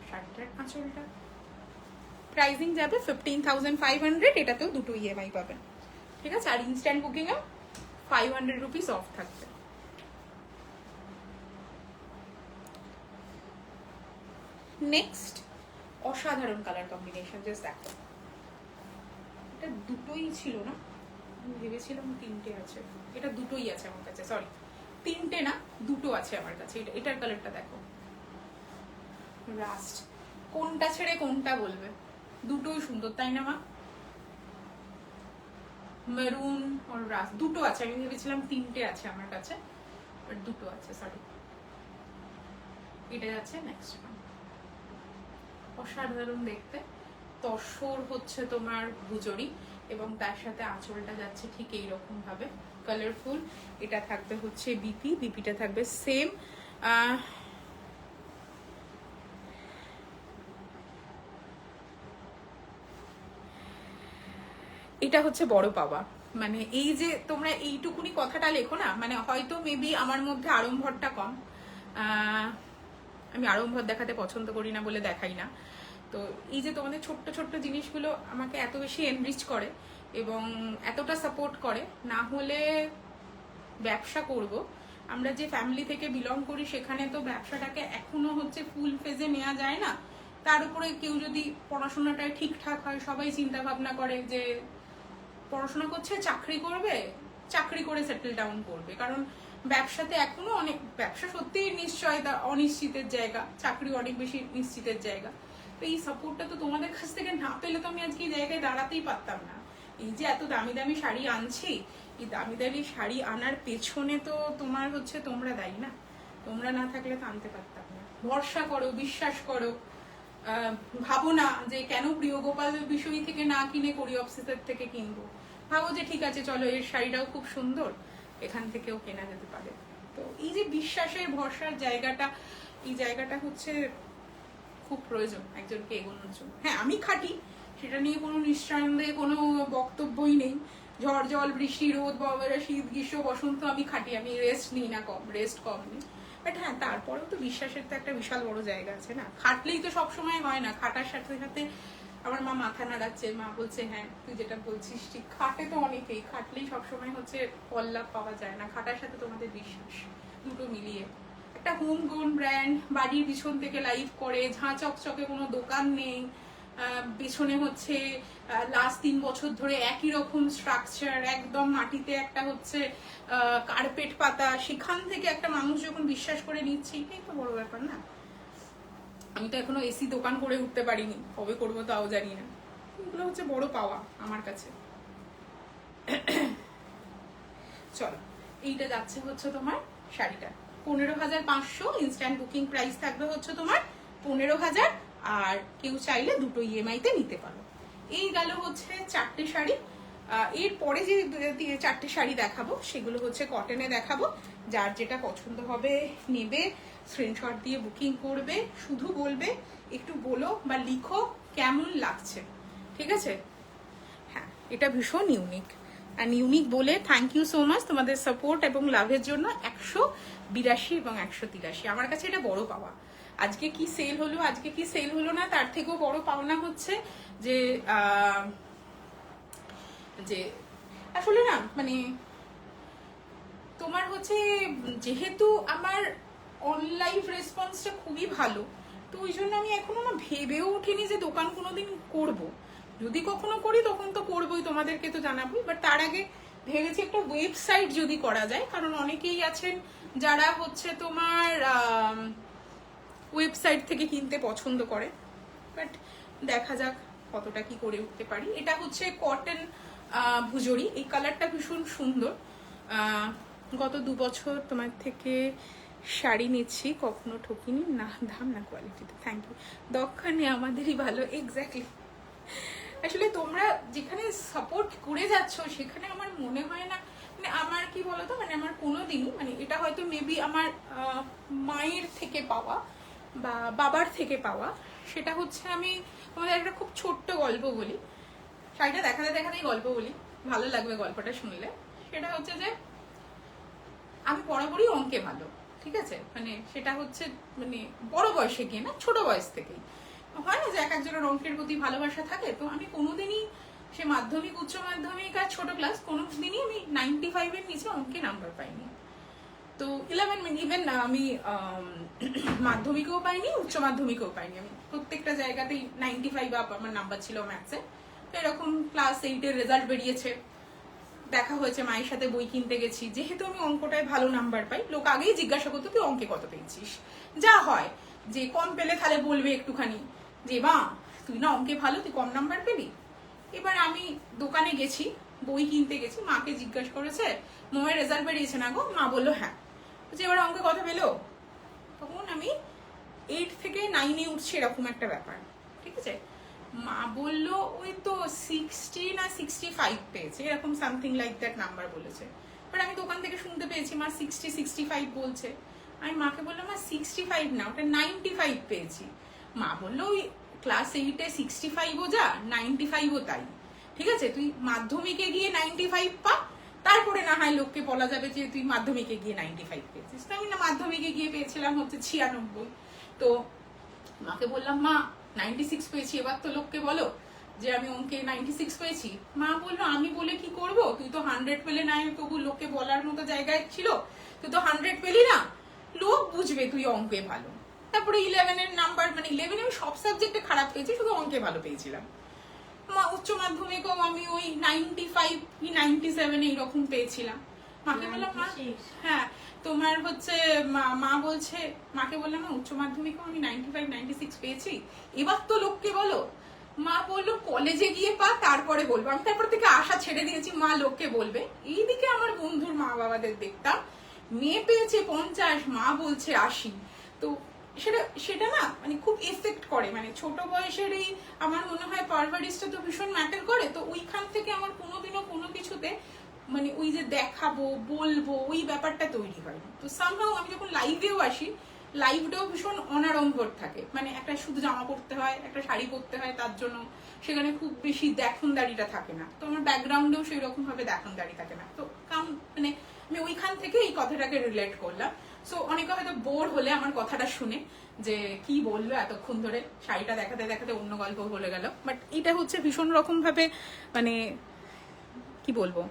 শাড়িটার আঁচলটা, প্রাইসিং যাবে 15,500, এটাতেও দুটো ইএমআই পাবেন, ঠিক আছে। আর ইনস্ট্যান্ট বুকিং এ 500 রুপিস অফ থাকবে। নেক্সট অসাধারণ কালার কম্বিনেশন, জাস্ট দেখো। এটা দুটোই ছিল না, আমি ভেবেছিলাম 3টে আছে, এটা দুটোই আছে আমার কাছে। সরি, 3টে না, দুটো আছে আমার কাছে। এটার কালারটা দেখো, রাস্ট। কোনটা ছেড়ে কোনটা বলবে? দুটোই সুন্দর, তাই না মা? মেরুন আর রাস্ট দুটো আছে। আমি ভেবেছিলাম 3টে আছে আমার কাছে, বাট দুটো আছে। সরি, এটা যাচ্ছে নেক্সট। অসাধারণ দেখতে, তসর হচ্ছে তোমার ভুজরি, এবং তার সাথে আঁচলটা যাচ্ছে ঠিক এইরকম ভাবে কালারফুল। এটা থাকবে হচ্ছে বিপি, বিপিটা থাকবে সেম। এটা হচ্ছে বড় পাওয়া, মানে এই যে তোমরা এইটুকুনি কথাটা লেখো না, মানে হয়তো মেবি আমার মধ্যে আড়ম্বরটা কম, আমি আড়ম্বর দেখাতে পছন্দ করি না বলে দেখাই না। তো এই যে তোমাদের ছোট্ট ছোট্ট জিনিসগুলো আমাকে এত বেশি এনরিচ করে এবং এতটা সাপোর্ট করে। না হলে ব্যবসা করব, আমরা যে ফ্যামিলি থেকে বিলং করি সেখানে তো ব্যবসাটাকে এখনো হচ্ছে ফুল ফেজে নেওয়া যায় না। তার উপরে কেউ যদি পড়াশোনাটায় ঠিকঠাক হয়, সবাই চিন্তা ভাবনা করে যে পড়াশোনা করছে, চাকরি করবে, চাকরি করে সেটেল ডাউন করবে। কারণ ব্যবসাতে এখনো অনেক, ব্যবসা সত্যিই নিশ্চয়তা অনিশ্চিতের জায়গা, চাকরি অনেক বেশি নিশ্চিতের জায়গা। তো এই সাপোর্টটা তো তোমাদের কাছ থেকে না পেলে তো আমি আজকে এই জায়গায় দাঁড়াতেই পারতাম না। এই যে এত দামি দামি শাড়ি আনছি, এই দামি দামি শাড়ি আনার পেছনে তো তোমার হচ্ছে তোমরা দায়ী না, তোমরা না থাকলে তো আনতে পারতাম না। ভরসা করো, বিশ্বাস করো, ভাবো না যে কেন প্রিয় গোপাল বিষয় থেকে না কিনে করি অফিসের থেকে কিনবো, ভাবো যে ঠিক আছে চলো এর শাড়িটাও খুব সুন্দর, এখান থেকেও কেনা যেতে পারে। তো এই যে বিশ্বাসের ভরসার জায়গাটা, এই জায়গাটা হচ্ছে খুব প্রয়োজন একজনকে এগোনোর জন্য। হ্যাঁ আমি খাটি, সেটা নিয়ে কোনো নিঃসন্দেহে কোনো বক্তব্যই নেই। ঝড় জল বৃষ্টি রোদ শীত গ্রীষ্ম বসন্ত আমি খাটি, আমি রেস্ট নিই না, রেস্ট কম নিই। বাট হ্যাঁ তারপরেও তো বিশ্বাসের তো একটা বিশাল বড় জায়গা আছে না, খাটলেই তো সবসময় হয় না। খাটার সাথে সাথে আমার মা মাথা নাড়াচ্ছে, মা বলছে হ্যাঁ তুই যেটা বলছিস ঠিক, খাটে তো অনেকেই, খাটলেই সবসময় হচ্ছে ফল লাভ পাওয়া যায় না। খাটার সাথে তোমাদের বিশ্বাস দুটো মিলিয়ে একটা হোম গ্রোন ব্র্যান্ড, বাড়ির পিছন থেকে লাইভ করে, ঝাঁ চকচকে কোনো দোকান নেই, পেছনে হচ্ছে লাস্ট 3 বছর ধরে একই রকম স্ট্রাকচার, একদম মাটিতে একটা হচ্ছে কার্পেট পাতা, সেখান থেকে একটা মানুষ যখন বিশ্বাস করে নিচ্ছে, এটাই তো বড় ব্যাপার না। আমি তো এখনো এসি দোকান করে উঠতে পারিনি, কবে করবো তাও জানি না। এগুলো হচ্ছে বড় পাওয়া আমার কাছে। চলো এইটা যাচ্ছে হচ্ছে তোমার শাড়িটা 15,500, ইনস্ট্যান্ট বুকিং প্রাইস থাকবে হচ্ছে তোমার 15,000, আর কেউ চাইলে দুটো ইএমআই তে নিতে পারো। এই গেল হচ্ছে 4টে শাড়ি। এরপরে যে 4টে শাড়ি দেখাবো সেগুলো হচ্ছে কটনে দেখাবো। যার যেটা পছন্দ হবে নেবে, স্ক্রিনশট দিয়ে বুকিং করবে, শুধু বলবে একটু বলো বা লিখো কেমন লাগছে, ঠিক আছে? হ্যাঁ এটা ভীষণ ইউনিক, আর ইউনিক বলে থ্যাংক ইউ সো মাচ তোমাদের সাপোর্ট এবং লাভের জন্য। 182 এবং 183, আমার কাছে এটা বড় পাওয়া। আজকে কি সেল হলো, আজকে কি সেল হলো না, তার থেকেও বড় পাওনা হচ্ছে যে যে আসলে না মানে তোমার হচ্ছে, যেহেতু আমার অনলাইন রেসপন্সটা খুবই ভালো, তো ওই জন্য আমি এখনো না ভেবেও উঠিনি যে দোকান কোনোদিন করব। যদি কখনো করি তখন তো করবোই, তোমাদেরকে তো জানাবোই। বাট তার আগে ভেবেছি একটা ওয়েবসাইট যদি করা যায়, কারণ অনেকেই আছেন যারা হচ্ছে তোমার ওয়েবসাইট থেকে কিনতে পছন্দ করে। বাট দেখা যাক কতটা কি করে উঠতে পারি। এটা হচ্ছে কটন ভুজরি, এই কালারটা ভীষণ সুন্দর। গত 2 বছর তোমার থেকে শাড়ি নিচ্ছি, কখনো ঠকিনি না, দাম না কোয়ালিটিতে। Thank you. দক্ষিণে আমাদেরই ভালো, এক্স্যাক্টলি। আসলে তোমরা যেখানে সাপোর্ট করে যাচ্ছ সেখানে আমার মনে হয় না, মানে আমার কি বলতো, মানে আমার কোনোদিনই, মানে এটা হয়তো মেবি আমার মায়ের থেকে পাওয়া বা বাবার থেকে পাওয়া। সেটা হচ্ছে, আমি তোমাদের একটা খুব ছোট্ট গল্প বলি, শাড়িটা দেখাতে দেখাতেই গল্প বলি, ভালো লাগবে গল্পটা শুনলে। সেটা হচ্ছে যে আমি বরাবরই অঙ্কে ভালো, ঠিক আছে? মানে সেটা হচ্ছে মানে বড় বয়সে গিয়ে না, ছোট বয়স থেকেই হয় না যে এক একজনের অঙ্কের প্রতি ভালোবাসা থাকে। তো আমি কোনোদিনই সে মাধ্যমিক, উচ্চ মাধ্যমিক আর ছোট ক্লাস কোনোদিনই আমি 95-এর নিচে অঙ্কে নাম্বার পাইনি। তো 11 ইভেন আমি মাধ্যমিকেও পাইনি, উচ্চ মাধ্যমিকেও পাইনি। আমি প্রত্যেকটা জায়গাতেই 95 আপ আমার নাম্বার ছিল ম্যাথসে। তো এরকম ক্লাস 8-এর রেজাল্ট বেরিয়েছে, দেখা হয়েছে, মায়ের সাথে বই কিনতে গেছি। যেহেতু আমি অঙ্কটায় ভালো নাম্বার পাই, লোক আগেই জিজ্ঞাসা করতো তুই অঙ্কে কত পেয়েছিস। যা হয় যে কম পেলে তাহলে বলবে একটুখানি যে মা তুই না অঙ্কে ভালো, তুই কম নাম্বার পেলি। এবার আমি দোকানে গেছি, বই কিনতে গেছি, মাকে জিজ্ঞাসা করেছে মোয়ের রেজাল্ট বেরিয়েছে না গো? মা বললো হ্যাঁ। যে এবার অঙ্কে কত পেলো? তখন আমি 8 থেকে 9-এ উঠছি, এরকম একটা ব্যাপার, ঠিক আছে? মা বললো ওই তো 60 না 65 পেয়েছে, এরকম সামথিং লাইক দ্যাট নাম্বার বলেছে। বাট আমি দোকান থেকে শুনতে পেয়েছি মা 60-65 বলছে। আমি মাকে বললাম মা 65 না, ওটা 95 পেয়েছি। মা বললো ওই ক্লাস 8-এ 65ও যা, 95ও তাই, ঠিক আছে? তুই মাধ্যমিকে গিয়ে 95 পা, তারপরে না হয় লোককে বলা যাবে যে তুই মাধ্যমিকে গিয়ে 95 পেয়েছিস। তো আমি না মাধ্যমিকে গিয়ে পেয়েছিলাম হচ্ছে 96। তো মাকে বললাম মা 96 পেয়েছি, এবার তো লোককে বলো যে আমি অঙ্কে 96 পেয়েছি। মা বললো আমি বলে কি করব, তুই তো 100 পেলে না, তবু লোককে বলার মতো জায়গায় ছিল, তুই তো 100 পেলি না, লোক বুঝবে তুই অঙ্কে ভালো। তারপরে 11-এর নাম্বার, মানে 11 আমি সব সাবজেক্টে খারাপ পেয়েছি, শুধু অঙ্কে ভালো পেয়েছিলাম। উচ্চ মাধ্যমিকও আমি ওই 95 কি 97 এইরকম পেয়েছিলাম। মাকে বললাম মা, হ্যাঁ তোমার হচ্ছে মা বলছে, মাকে বললাম মা উচ্চ মাধ্যমিকও আমি 95 96 পেয়েছি, এবার তো লোককে বলো। মা বললো কলেজে গিয়ে পা, তারপরে বলবো। আমি তারপর থেকে আশা ছেড়ে দিয়েছি, মা লোককে বলবে। এইদিকে আমার বন্ধুর মা বাবাদের দেখতাম মেয়ে পেয়েছে 50, মা বলছে 80। তো সেটা না মানে খুব এফেক্ট করে, মানে ছোট বয়সের এই আমার মনে হয় পারভারিশটা তো ভীষণ ম্যাটার করে। তো ওইখান থেকে আমার কোনোদিনও কোনো কিছুতে মানে ওই যে দেখাবো বলবো ওই ব্যাপারটা তৈরি হয়। তো সামহাও আমি যখন লাইভেও আসি, লাইভটাও ভীষণ অনাড়ম্বর থাকে, মানে একটা শুধু জামা পরতে হয়, একটা শাড়ি পরতে হয়, তার জন্য সেখানে খুব বেশি দেখনদারিটা থাকে না। তো আমার ব্যাকগ্রাউন্ডেও সেই রকম ভাবে দেখনদারি থাকে না। তো মানে আমি ওইখান থেকে এই কথাটাকে রিলেট করলাম। সো অনেকে হয়তো বোর হলে আমার কথাটা শুনে যে কি বললো এতক্ষণ ধরে, শাড়িটা দেখাতে দেখাতে অন্য গল্প বলে গেল। বাট এটা হচ্ছে ভীষণ রকম ভাবে মানে কি বলবো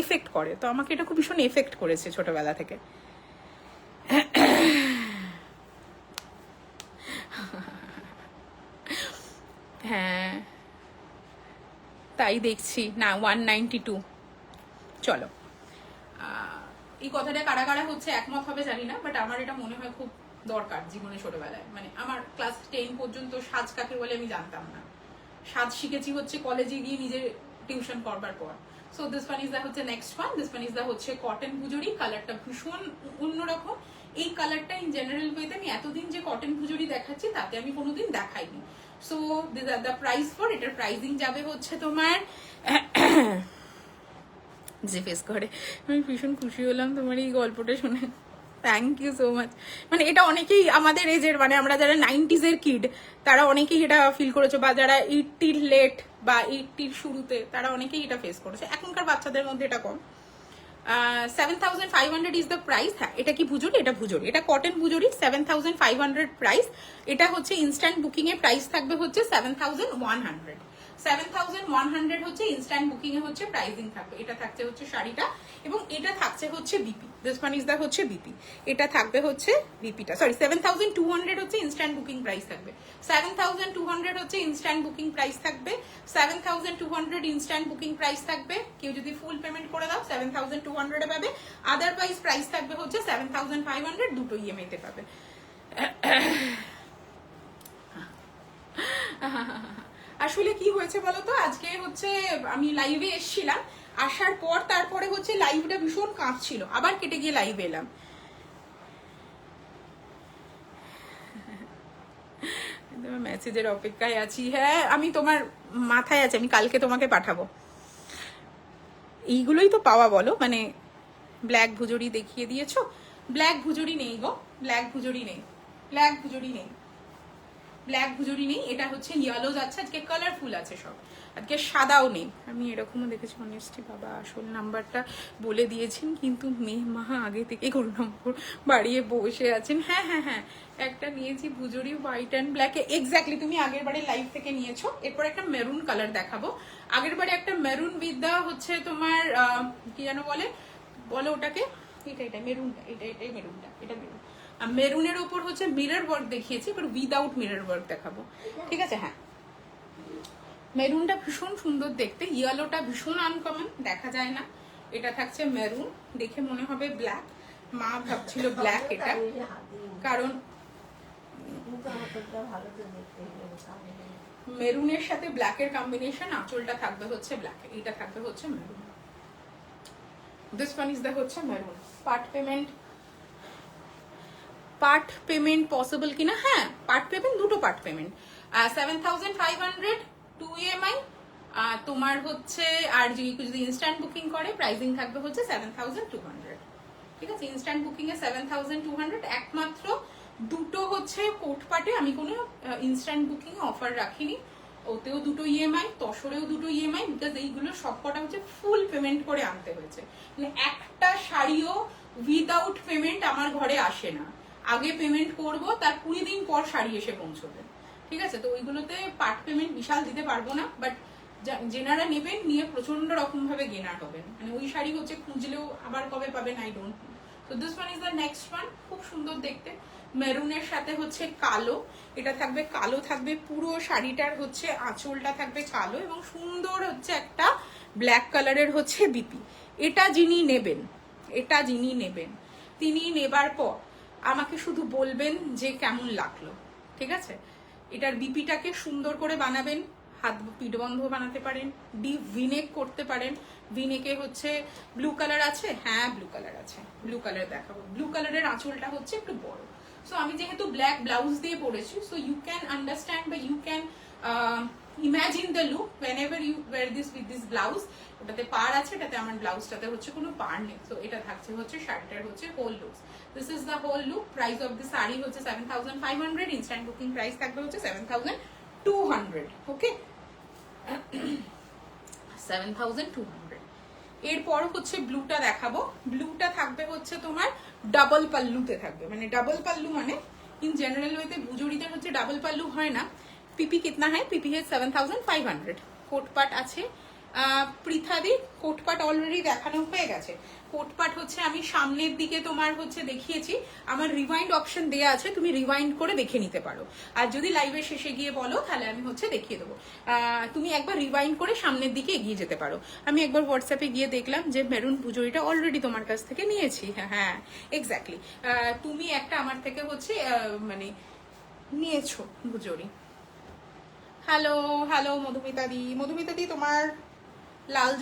এফেক্ট করে। তো আমাকে এটা খুব ভীষণ এফেক্ট করেছে ছোটবেলা থেকে। হ্যাঁ তাই দেখছি না 192। চলো এই কথাটা কারা কারা হচ্ছে একমত হবে জানি না, বাট আমার এটা মনে হয় খুব দরকার জীবনে। ছোটবেলায় মানে আমার ক্লাস 10 পর্যন্ত সাজ কাকে বলে আমি জানতাম না। সাজ শিখেছি হচ্ছে কলেজে গিয়ে নিজে টিউশন করবার পর। So this one is the হচ্ছে next one. This one is the হচ্ছে কটন ভুজুরি। কালারটা ভীষণ অন্যরকম। এই কালারটা ইন জেনারেল ওয়েতে আমি এতদিন যে কটন ভুজুরি দেখাচ্ছি তাতে আমি কোনোদিন দেখাইনি। So this are the price for, এটার প্রাইসিং যাবে হচ্ছে তোমার যে ফেস করে। আমি ভীষণ খুশি হলাম তোমার এই গল্পটা শুনে, থ্যাংক ইউ সো মাচ। মানে এটা অনেকেই আমাদের এজের, মানে আমরা যারা 90s এর কিড তারা অনেকেই এটা ফিল করেছে, বা যারা 80-র লেট বা 80-র শুরুতে তারা অনেকেই এটা ফেস করেছে। এখনকার বাচ্চাদের মধ্যে এটা কম। 7500 ইজ দ্য প্রাইস। হ্যাঁ এটা কি ভুজুরি? এটা ভুজুরি, এটা কটন ভুজুরি। 7500 প্রাইস। এটা হচ্ছে ইনস্ট্যান্ট বুকিং এ প্রাইস থাকবে হচ্ছে 7100। 7100 হচ্ছে ইনস্ট্যান্ট বুকিং এ হচ্ছে প্রাইসিং থাকবে। এটা থাকছে হচ্ছে শাড়িটা, এবং এটা থাকছে হচ্ছে BP. This one is the হচ্ছে বিপি। এটা থাকবে হচ্ছে বিপিটা, সরি 7200 হচ্ছে ইনস্ট্যান্ট বুকিং প্রাইস থাকবে। 7200 হচ্ছে ইনস্ট্যান্ট বুকিং প্রাইস থাকবে। 7200 ইনস্ট্যান্ট বুকিং প্রাইস থাকবে। কেউ যদি ফুল পেমেন্ট করে দাও 7200 এ পাবে। আদারওয়াইজ প্রাইস থাকবে হচ্ছে 7500, দুটো ইএমআই তে পাবে। আসলে কি হয়েছে বলতো, আজকে হচ্ছে আমি লাইভে এসেছিলাম, আসার পর তারপরে হচ্ছে লাইভটা ভীষণ কাঁপছিল, আবার কেটে গিয়ে লাইভে এলাম। মেসেজের অপেক্ষায় আছি। হ্যাঁ আমি তোমার মাথায় আছে, আমি কালকে তোমাকে পাঠাবো। এইগুলোই তো পাওয়া বলো, মানে ব্ল্যাক ভুজুরি দেখিয়ে দিয়েছো, ব্ল্যাক ভুজুরি নেই গো, ব্ল্যাক ভুজুরি নেই, ব্ল্যাক ভুজুরি নেই, ব্ল্যাক ভুজুরি নেই। এটা হচ্ছে ইয়েলো যাচ্ছে, আজকে কালারফুল আছে সব, আজকে সাদাও নেই। আমি এরকমও দেখেছি অনেস্টি বাবা আসল নাম্বারটা বলে দিয়েছেন, কিন্তু মেয়ে মা আগে থেকে কোনো নম্বর বাড়িয়ে বসে আছেন। হ্যাঁ হ্যাঁ হ্যাঁ একটা নিয়েছি ভুজুরি হোয়াইট অ্যান্ড ব্ল্যাকে, এক্স্যাক্টলি তুমি আগের বারে লাইভ থেকে নিয়েছো। এরপর একটা মেরুন কালার দেখাবো। আগের বারে একটা মেরুন বিদ্যা হচ্ছে তোমার কি যেন বলে বলো ওটাকে, এটা মেরুনটা, এটাই মেরুনটা, এটা মেরুন। মেরুনের ওপর হচ্ছে মিরর ওয়ার্ক দেখিয়েছি, এবার উইদাউট মিরর ওয়ার্ক দেখাবো, ঠিক আছে? হ্যাঁ মেরুনটা ভীষণ সুন্দর দেখতে, ইয়েলোটা ভীষণ আনকমন, দেখা যায় না। এটা থাকছে মেরুন, দেখে মনে হবে ব্ল্যাক, মা ভাবছিল ব্ল্যাক এটা, কারণ মেরুনের সাথে ব্ল্যাকের কম্বিনেশন। আঁচলটা থাকবে হচ্ছে ব্ল্যাক, এটা থাকবে হচ্ছে maroon. This one is the হচ্ছে মেরুন। পার্ট পেমেন্ট পসিবল কিনা? হ্যাঁ পার্ট পেমেন্ট, দুটো পার্ট পেমেন্ট। 7500 2 EMI তোমার হচ্ছে, আর যদি ইনস্ট্যান্ট বুকিং করে প্রাইসিং থাকবে হচ্ছে 7200, ঠিক আছে? ইনস্ট্যান্ট বুকিং এ 7200। একমাত্র দুটো হচ্ছে কোট পার্টে আমি কোনো ইনস্ট্যান্ট বুকিং এ অফার রাখিনি, ওতেও দুটো ইএমআই, তসরেও দুটো ইএমআই, বিকজ এইগুলো সবকটা হচ্ছে ফুল পেমেন্ট করে আনতে হয়েছে। মানে একটা শাড়িও উইদাউট পেমেন্ট আমার ঘরে আসে না, আগে পেমেন্ট করব, তার 20 দিন পর শাড়ি এসে পৌঁছবে, ঠিক আছে? তো ওইগুলোতে পার্ট পেমেন্ট বিশাল দিতে পারবো না, বাট যেনারা নেবেন নিয়ে প্রচন্ড রকম ভাবে গেনার হবেন। মানে ওই শাড়ি হচ্ছে খুঁজলেও আবার কবে পাবেন আই ডোন্ট নো। তো this one is the next one, খুব সুন্দর দেখতে, মেরুনের সাথে হচ্ছে কালো, এটা থাকবে কালো থাকবে, পুরো শাড়িটার হচ্ছে আঁচলটা থাকবে কালো এবং সুন্দর হচ্ছে একটা ব্ল্যাক কালারের হচ্ছে বিপি। এটা যিনি নেবেন তিনি নেবার পর আমাকে শুধু বলবেন যে কেমন লাগলো, ঠিক আছে? এটার বিপিটাকে সুন্দর করে বানাবেন, হাত পিঠ বন্ধ বানাতে পারেন, ডিপ ভিনেক করতে পারেন। ভিনেকে হচ্ছে ব্লু কালার আছে, হ্যাঁ ব্লু কালার আছে, ব্লু কালার দেখাবো। ব্লু কালারের আঁচলটা হচ্ছে একটু বড়। সো আমি যেহেতু ব্ল্যাক ব্লাউজ দিয়ে পরেছি, সো ইউ ক্যান আন্ডারস্ট্যান্ড বা you can imagine the look whenever you wear this with this blouse। ওটাতে পার আছে, এটাতে আমার ব্লাউজটাতে হচ্ছে কোনো পার নেই। সো এটা থাকছে হচ্ছে শাড়িটার হচ্ছে whole look. This is the whole look. Price of the sari হচ্ছে 7500, ইনস্ট্যান্ট বুকিং প্রাইস থাকবে হচ্ছে 7200। ওকে, 7200। এরপর হচ্ছে ব্লুটা দেখাবো। ব্লুটা থাকবে হচ্ছে তোমার ডাবল পাল্লুতে থাকবে, মানে ডাবল পাল্লু মানে ইন জেনারেল ওয়েতে ভুজুরিদের হচ্ছে ডাবল পাল্লু হয় না। পিপি কিতনা হয়? পিপি है 7500। কোটপাট আছে পৃথাদি, কোটপাট অলরেডি দেখানো হয়ে গেছে। কোটপাট হচ্ছে আমি সামনের দিকে তোমার হচ্ছে দেখিয়েছি, আমার রিওয়াইন্ড অপশন দেয়া আছে, তুমি রিওয়াইন্ড করে দেখে নিতে পারো। আর যদি লাইভের শেষে গিয়ে বলো তাহলে আমি হচ্ছে দেখিয়ে দেবো। তুমি একবার রিওয়াইন্ড করে সামনের দিকে এগিয়ে যেতে পারো। আমি একবার হোয়াটসঅ্যাপে গিয়ে দেখলাম যে মেরুন পুজোরিটা অলরেডি তোমার কাছ থেকে নিয়েছি। হ্যাঁ এক্স্যাক্টলি, তুমি একটা আমার থেকে হচ্ছে মানে নিয়েছো পুজোরি। হ্যালো হ্যালো মধুমিতা দি তোমার লাস্ট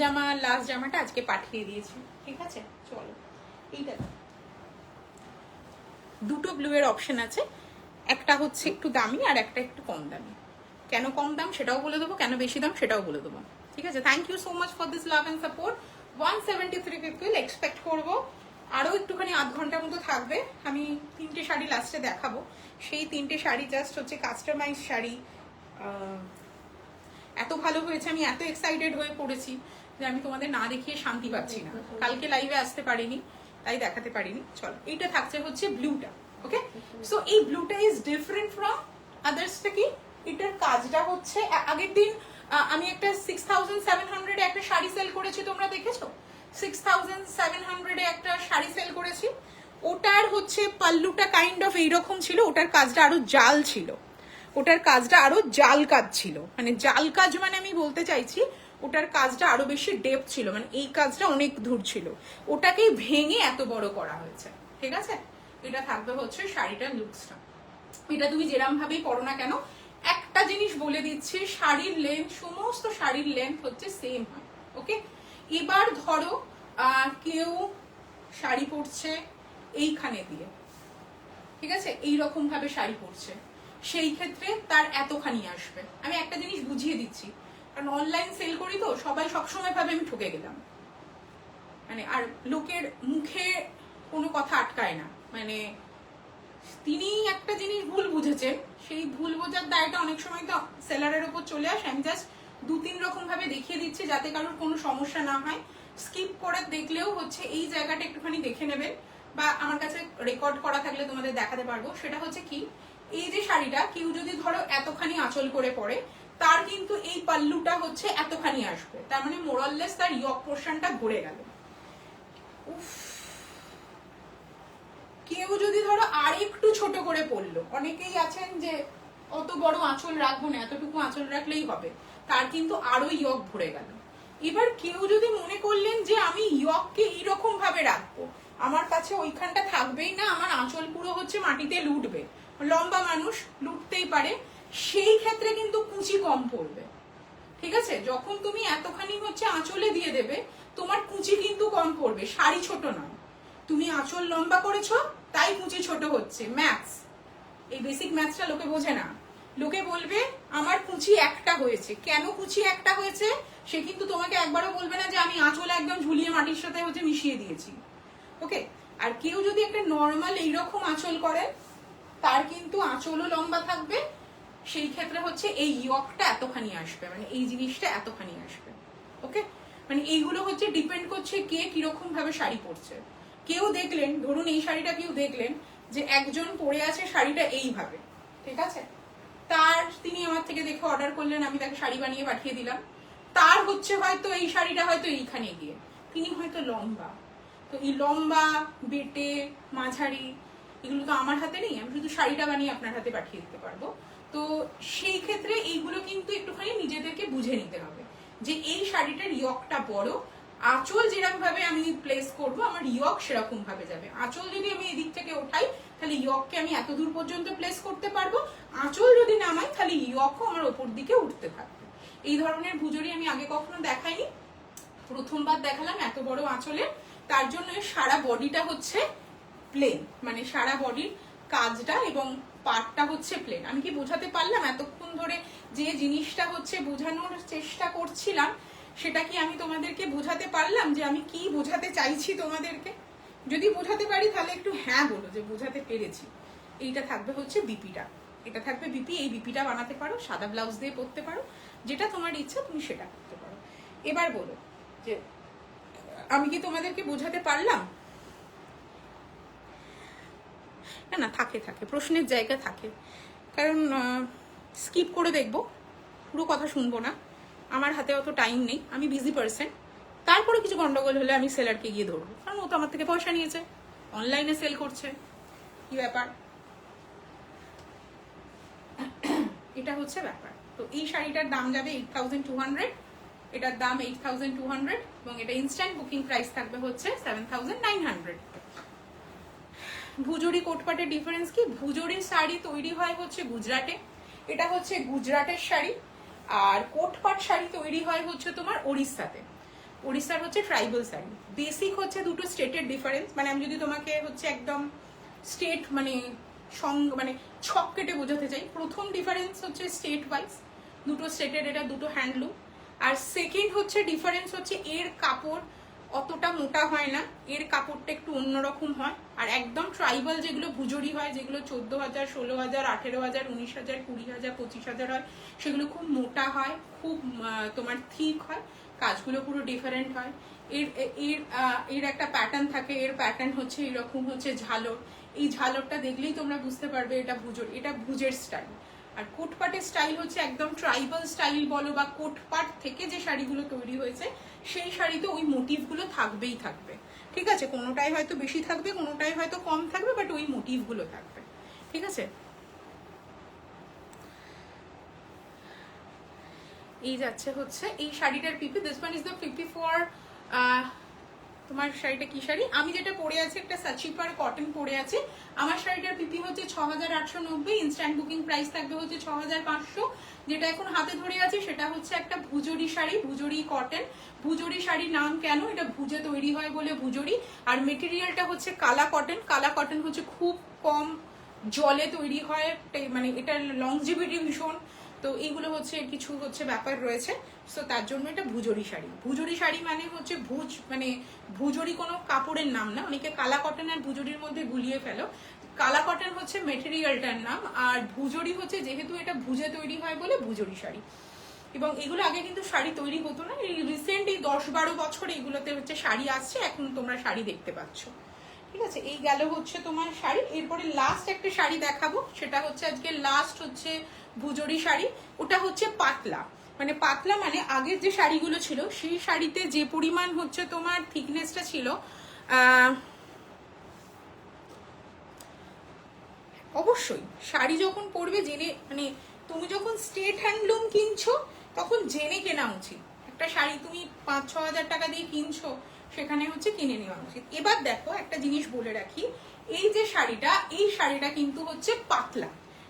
জামাটা আজকে পাঠিয়ে দিয়েছি, ঠিক আছে? চলো, এইটা দুটো ব্লু এর অপশন আছে, একটা হচ্ছে একটু দামি আর একটা একটু কম দামি। কেন কম দাম সেটাও বলে দেবো, কেন বেশি দাম সেটাও বলে দেবো, ঠিক আছে? Thank you so much for this love and support. 173 people expect করবো, আরো একটুখানি আধ ঘন্টার মতো থাকবে। আমি 3টে শাড়ি লাস্টে দেখাবো, সেই 3টে শাড়ি জাস্ট হচ্ছে কাস্টমাইজ শাড়ি। এত ভালো হয়েছে, আমি এত এক্সাইটেড হয়ে পড়েছি যে আমি তোমাদের না দেখিয়ে শান্তি পাচ্ছি না। কালকে লাইভে আসতে পারিনি, তাই দেখাতে পারিনি। চলো, এইটা থাকছে হচ্ছে ব্লুটা। ওকে, সো এই ব্লুটা ইজ ডিফারেন্ট ফ্রম আদার্স থেকে। এটার কাজটা হচ্ছে আগের দিন আমি একটা 6700 একটা শাড়ি সেল করেছি, তোমরা দেখেছো? 6700 একটা শাড়ি সেল করেছি। ওটার হচ্ছে পাল্লুটা কাইন্ড অফ এইরকম ছিল, ওটার কাজটা আরো জাল ছিল, ওটার কাজটা আরো জাল কাজ ছিল। মানে জাল কাজ মানে আমি বলতে চাইছি ওটার কাজটা আরো বেশি ডেপ ছিল, মানে এই কাজটা অনেক দূর ছিল, ওটাকেই ভেঙে এত বড় করা হয়েছে, ঠিক আছে? এটা থাকবে হচ্ছে শাড়িটার লুকসটা। এটা তুমি যেরকম ভাবেই পরো না কেন, একটা জিনিস বলে দিচ্ছি, শাড়ির লেন্থ, সমস্ত শাড়ির লেন্থ হচ্ছে সেম হয়। ওকে, এবার ধরো কেউ শাড়ি পরছে এইখানে দিয়ে, ঠিক আছে, এইরকম ভাবে শাড়ি পরছে, সেই ক্ষেত্রে তার এতখানি আসবে। আমি একটা জিনিস বুঝিয়ে দিচ্ছি, কারণ অনলাইন সেল করি তো সবাই সবসময় ভাবে আমি ঠকে গেলাম, মানে আর লোকের মুখে কোনো কথা আটকায় না। মানে তিনি একটা জিনিস ভুল বুঝেছেন, সেই ভুল বোঝার দায়টা অনেক সময় তো সেলারের উপর চলে আসে। আমি জাস্ট 2-3 রকম ভাবে দেখিয়ে দিচ্ছি যাতে কারোর কোনো সমস্যা না হয়। স্কিপ করে দেখলেও হচ্ছে এই জায়গাটা একটুখানি দেখে নেবেন, বা আমার কাছে রেকর্ড করা থাকলে তোমাদের দেখাতে পারবো। সেটা হচ্ছে কি, এই যে শাড়িটা কেউ যদি ধরো এতখানি আঁচল করে পরে, তার কিন্তু এই পাল্লুটা হচ্ছে এতখানি আসবে, তার মানে মোরাললেস তার ইয়ক পোর্শনটা ভরে গেল। উফ, কেউ যদি ধরো আর একটু ছোট করে পড়লো, অনেকেই আছেন যে অত বড় আঁচল রাখবো না, এতটুকু আঁচল রাখলেই হবে, তার কিন্তু আরো ইয়ক ভরে গেল। এবার কেউ যদি মনে করলেন যে আমি ইয়ককে এইরকম ভাবে রাখবো, আমার কাছে ওইখানটা থাকবেই না, আমার আঁচল পুরো হচ্ছে মাটিতে লুটবে, লম্বা মানুষ লুটতেই পারে, সেই ক্ষেত্রে কিন্তু কুচি কম পড়বে, ঠিক আছে? যখন তুমি এতখানি হচ্ছে আঁচলে দিয়ে দেবে, তোমার কুচি কিন্তু কম পড়বে, শাড়ি ছোট নয়, তুমি আঁচল লম্বা করেছো তাই কুচি ছোট হচ্ছে। ম্যাথস, এই বেসিক ম্যাথসটা লোকে বোঝে না। লোকে বলবে আমার কুচি একটা হয়েছে, কেন কুচি একটা হয়েছে সে কিন্তু তোমাকে একবারও বলবে না যে আমি আঁচল একদম ঝুলিয়ে মাটির সাথে হচ্ছে মিশিয়ে দিয়েছি। ওকে, আর কেউ যদি একটা নর্মাল এইরকম আঁচল করে, তার কিন্তু আঁচলও লম্বা থাকবে, সেই ক্ষেত্রে হচ্ছে এই ইয়কটা এতখানি আসবে, মানে এই জিনিসটা এতখানি আসবে। ওকে, মানে এইগুলো হচ্ছে ডিপেন্ড করছে কে কিরকম ভাবে শাড়ি পরছে। কেউ দেখলেন, ধরুন এই শাড়িটা কেউ দেখলেন যে একজন পরে আছে শাড়িটা এইভাবে, ঠিক আছে, তার তিনি আমার থেকে দেখে অর্ডার করলেন, আমি তাকে শাড়ি বানিয়ে পাঠিয়ে দিলাম, তার হচ্ছে হয়তো এই শাড়িটা হয়তো এইখানে গিয়ে, তিনি হয়তো লম্বা, তো এই লম্বা, বেটে, মাঝারি এগুলো তো আমার হাতে নেই, আমি শুধু শাড়িটা বানিয়ে আপনার হাতে পাঠিয়ে দিতে পারবো। তো সেই ক্ষেত্রে এইগুলো কিন্তু একটুখানি নিজেদেরকে বুঝে নিতে হবে যে এই শাড়িটার ইয়কটা বড়, আঁচল যেরকম ভাবে আমি প্লেস করব আমার ইয়ক সেরকম ভাবে যাবে। আঁচল যদি আমি এদিক থেকে ওঠাই তাহলে ইয়ককে আমি এত দূর পর্যন্ত প্লেস করতে পারবো, আঁচল যদি নামাই তাহলে ইয়কও আমার ওপর দিকে উঠতে থাকবে। এই ধরনের ভুজুরি আমি আগে কখনো দেখাইনি, প্রথমবার দেখালাম এত বড় আঁচলের। তার জন্য সারা বডিটা হচ্ছে প্লেন, মানে সারা বডির কাজটা এবং পার্টটা হচ্ছে প্লেন। আমি কি বোঝাতে পারলাম এতক্ষণ ধরে যে জিনিসটা হচ্ছে বোঝানোর চেষ্টা করছিলাম, সেটা কি আমি তোমাদেরকে বোঝাতে পারলাম যে আমি কি বোঝাতে চাইছি তোমাদেরকে? যদি বোঝাতে পারি তাহলে একটু হ্যাঁ বলো যে বোঝাতে পেরেছি। এইটা থাকবে হচ্ছে বিপিটা, এটা থাকবে বিপি। এই বিপিটা বানাতে পারো, সাদা ব্লাউজ দিয়ে পরতে পারো, যেটা তোমার ইচ্ছা তুমি সেটা করতে পারো। এবার বলো যে আমি কি তোমাদেরকে বোঝাতে পারলাম? না না, থাকে থাকে, প্রশ্নের জায়গা থাকে, কারণ স্কিপ করে দেখবো, পুরো কথা শুনবো না, আমার হাতে অত টাইম নেই, আমি বিজি পার্সন। তারপরে কিছু গন্ডগোল হলে আমি সেলারকে গিয়ে ধরবো, কারণ ও তো আমার থেকে পয়সা নিয়েছে, অনলাইনে সেল করছে, কি ব্যাপার, এটা হচ্ছে ব্যাপার। তো এই শাড়িটার দাম যাবে 8200, এটার দাম 8200 এবং এটা ইনস্ট্যান্ট বুকিং প্রাইস থাকবে হচ্ছে 7900। ভুজুরি কোটপাটের ডিফারেন্স কি? ভুজুরির শাড়ি তৈরি হয় হচ্ছে গুজরাটে, এটা হচ্ছে গুজরাটের শাড়ি, আর কোটপাট শাড়ি তৈরি হয় হচ্ছে তোমার ওড়িশাতে। ওড়িশার হচ্ছে ট্রাইবাল শাড়ি। বেসিক হচ্ছে দুটো স্টেটের ডিফারেন্স, মানে আমি যদি তোমাকে হচ্ছে একদম স্টেট মানে মানে ছক কেটে বোঝাতে চাই, প্রথম ডিফারেন্স হচ্ছে স্টেট ওয়াইজ, দুটো স্টেটের এটা দুটো হ্যান্ডলুম। আর সেকেন্ড হচ্ছে ডিফারেন্স হচ্ছে এর কাপড় অতটা মোটা হয় না, এর কাপড়টা একটু অন্যরকম হয়। আর একদম ট্রাইবাল যেগুলো ভুজুরি হয়, যেগুলো 14,000, 16,000, 18,000, 19,000, 20,000, 25,000 হয়, সেগুলো খুব মোটা হয়, খুব তোমার থিক হয়, কাজগুলো পুরো ডিফারেন্ট হয়। এর একটা প্যাটার্ন থাকে, এর প্যাটার্ন হচ্ছে এরকম হচ্ছে ঝালর। এই ঝালরটা দেখলেই তোমরা বুঝতে পারবে এটা ভুজুর, এটা ভুজের স্টাইল। আর কোটপাটের স্টাইল হচ্ছে একদম ট্রাইবাল স্টাইল বলো বা কোটপাট থেকে যে শাড়িগুলো তৈরি হয়েছে সেই শাড়িতে ওই মোটিভগুলো থাকবেই থাকবে, ঠিক আছে? কোনোটাই হয়তো বেশি থাকবে, কোনোটাই হয়তো কম থাকবে, বাট ওই মোটিভগুলো থাকবে, ঠিক আছে? এই যাচ্ছে হচ্ছে এই শাড়িটার PP, this one is the PP for তোমার শাড়িটা কি শাড়ি? আমি যেটা পরে আছি একটা সাচিপার কটন পরে আছে। আমার শাড়িটার পিপি হচ্ছে 6,890, ইনস্ট্যান্ট বুকিং প্রাইস থাকবে হচ্ছে 6,500। যেটা এখন হাতে ধরে আছে সেটা হচ্ছে একটা ভুজুরি শাড়ি, ভুজুরি কটন। ভুজুরি শাড়ির নাম কেন? এটা ভুজে তৈরি হয় বলে ভুজুরি। আর মেটেরিয়ালটা হচ্ছে কালা কটন। কালা কটন হচ্ছে খুব কম জলে তৈরি হয়, মানে এটার লংজিভিটি ভীষণ। তো এইগুলো হচ্ছে কিছু হচ্ছে ব্যাপার রয়েছে, সো তার জন্য এটা ভুজুরি শাড়ি। ভুজুরি শাড়ি মানে হচ্ছে ভুজ, মানে ভুজুরি কোনো কাপড়ের নাম না, অনেকে কালা কটন আর ভুজুরির মধ্যে গুলিয়ে ফেলো। কালা কটন হচ্ছে মেটেরিয়ালটার নাম, আর ভুজুরি হচ্ছে যেহেতু এটা ভুজে তৈরি হয় বলে ভুজুরি শাড়ি। এবং এগুলো আগে কিন্তু শাড়ি তৈরি হতো না, এই রিসেন্ট এই 10-12 বছর এগুলোতে হচ্ছে শাড়ি আসছে, এখন তোমরা শাড়ি দেখতে পাচ্ছ, ঠিক আছে? এই গেল হচ্ছে তোমার শাড়ি। এরপরে লাস্ট একটা শাড়ি দেখাবো, সেটা হচ্ছে আজকে লাস্ট হচ্ছে ভুজুরি শাড়ি। ওটা হচ্ছে পাতলা, মানে পাতলা মানে আগের যে শাড়িগুলো ছিল সেই শাড়িতে যে পরিমাণ হচ্ছে তোমার থিকনেসটা ছিল, অবশ্যই শাড়ি যখন পরবে জেনে, মানে তুমি যখন স্টেট হ্যান্ডলুম কিনছো তখন জেনে কেনা উচিত। একটা শাড়ি তুমি 5-6 হাজার টাকা দিয়ে কিনছো, সেখানে হচ্ছে কিনে নেওয়া উচিত। এবার দেখো একটা জিনিস বলে রাখি, এই যে শাড়িটা, এই শাড়িটা কিন্তু হচ্ছে পাতলা,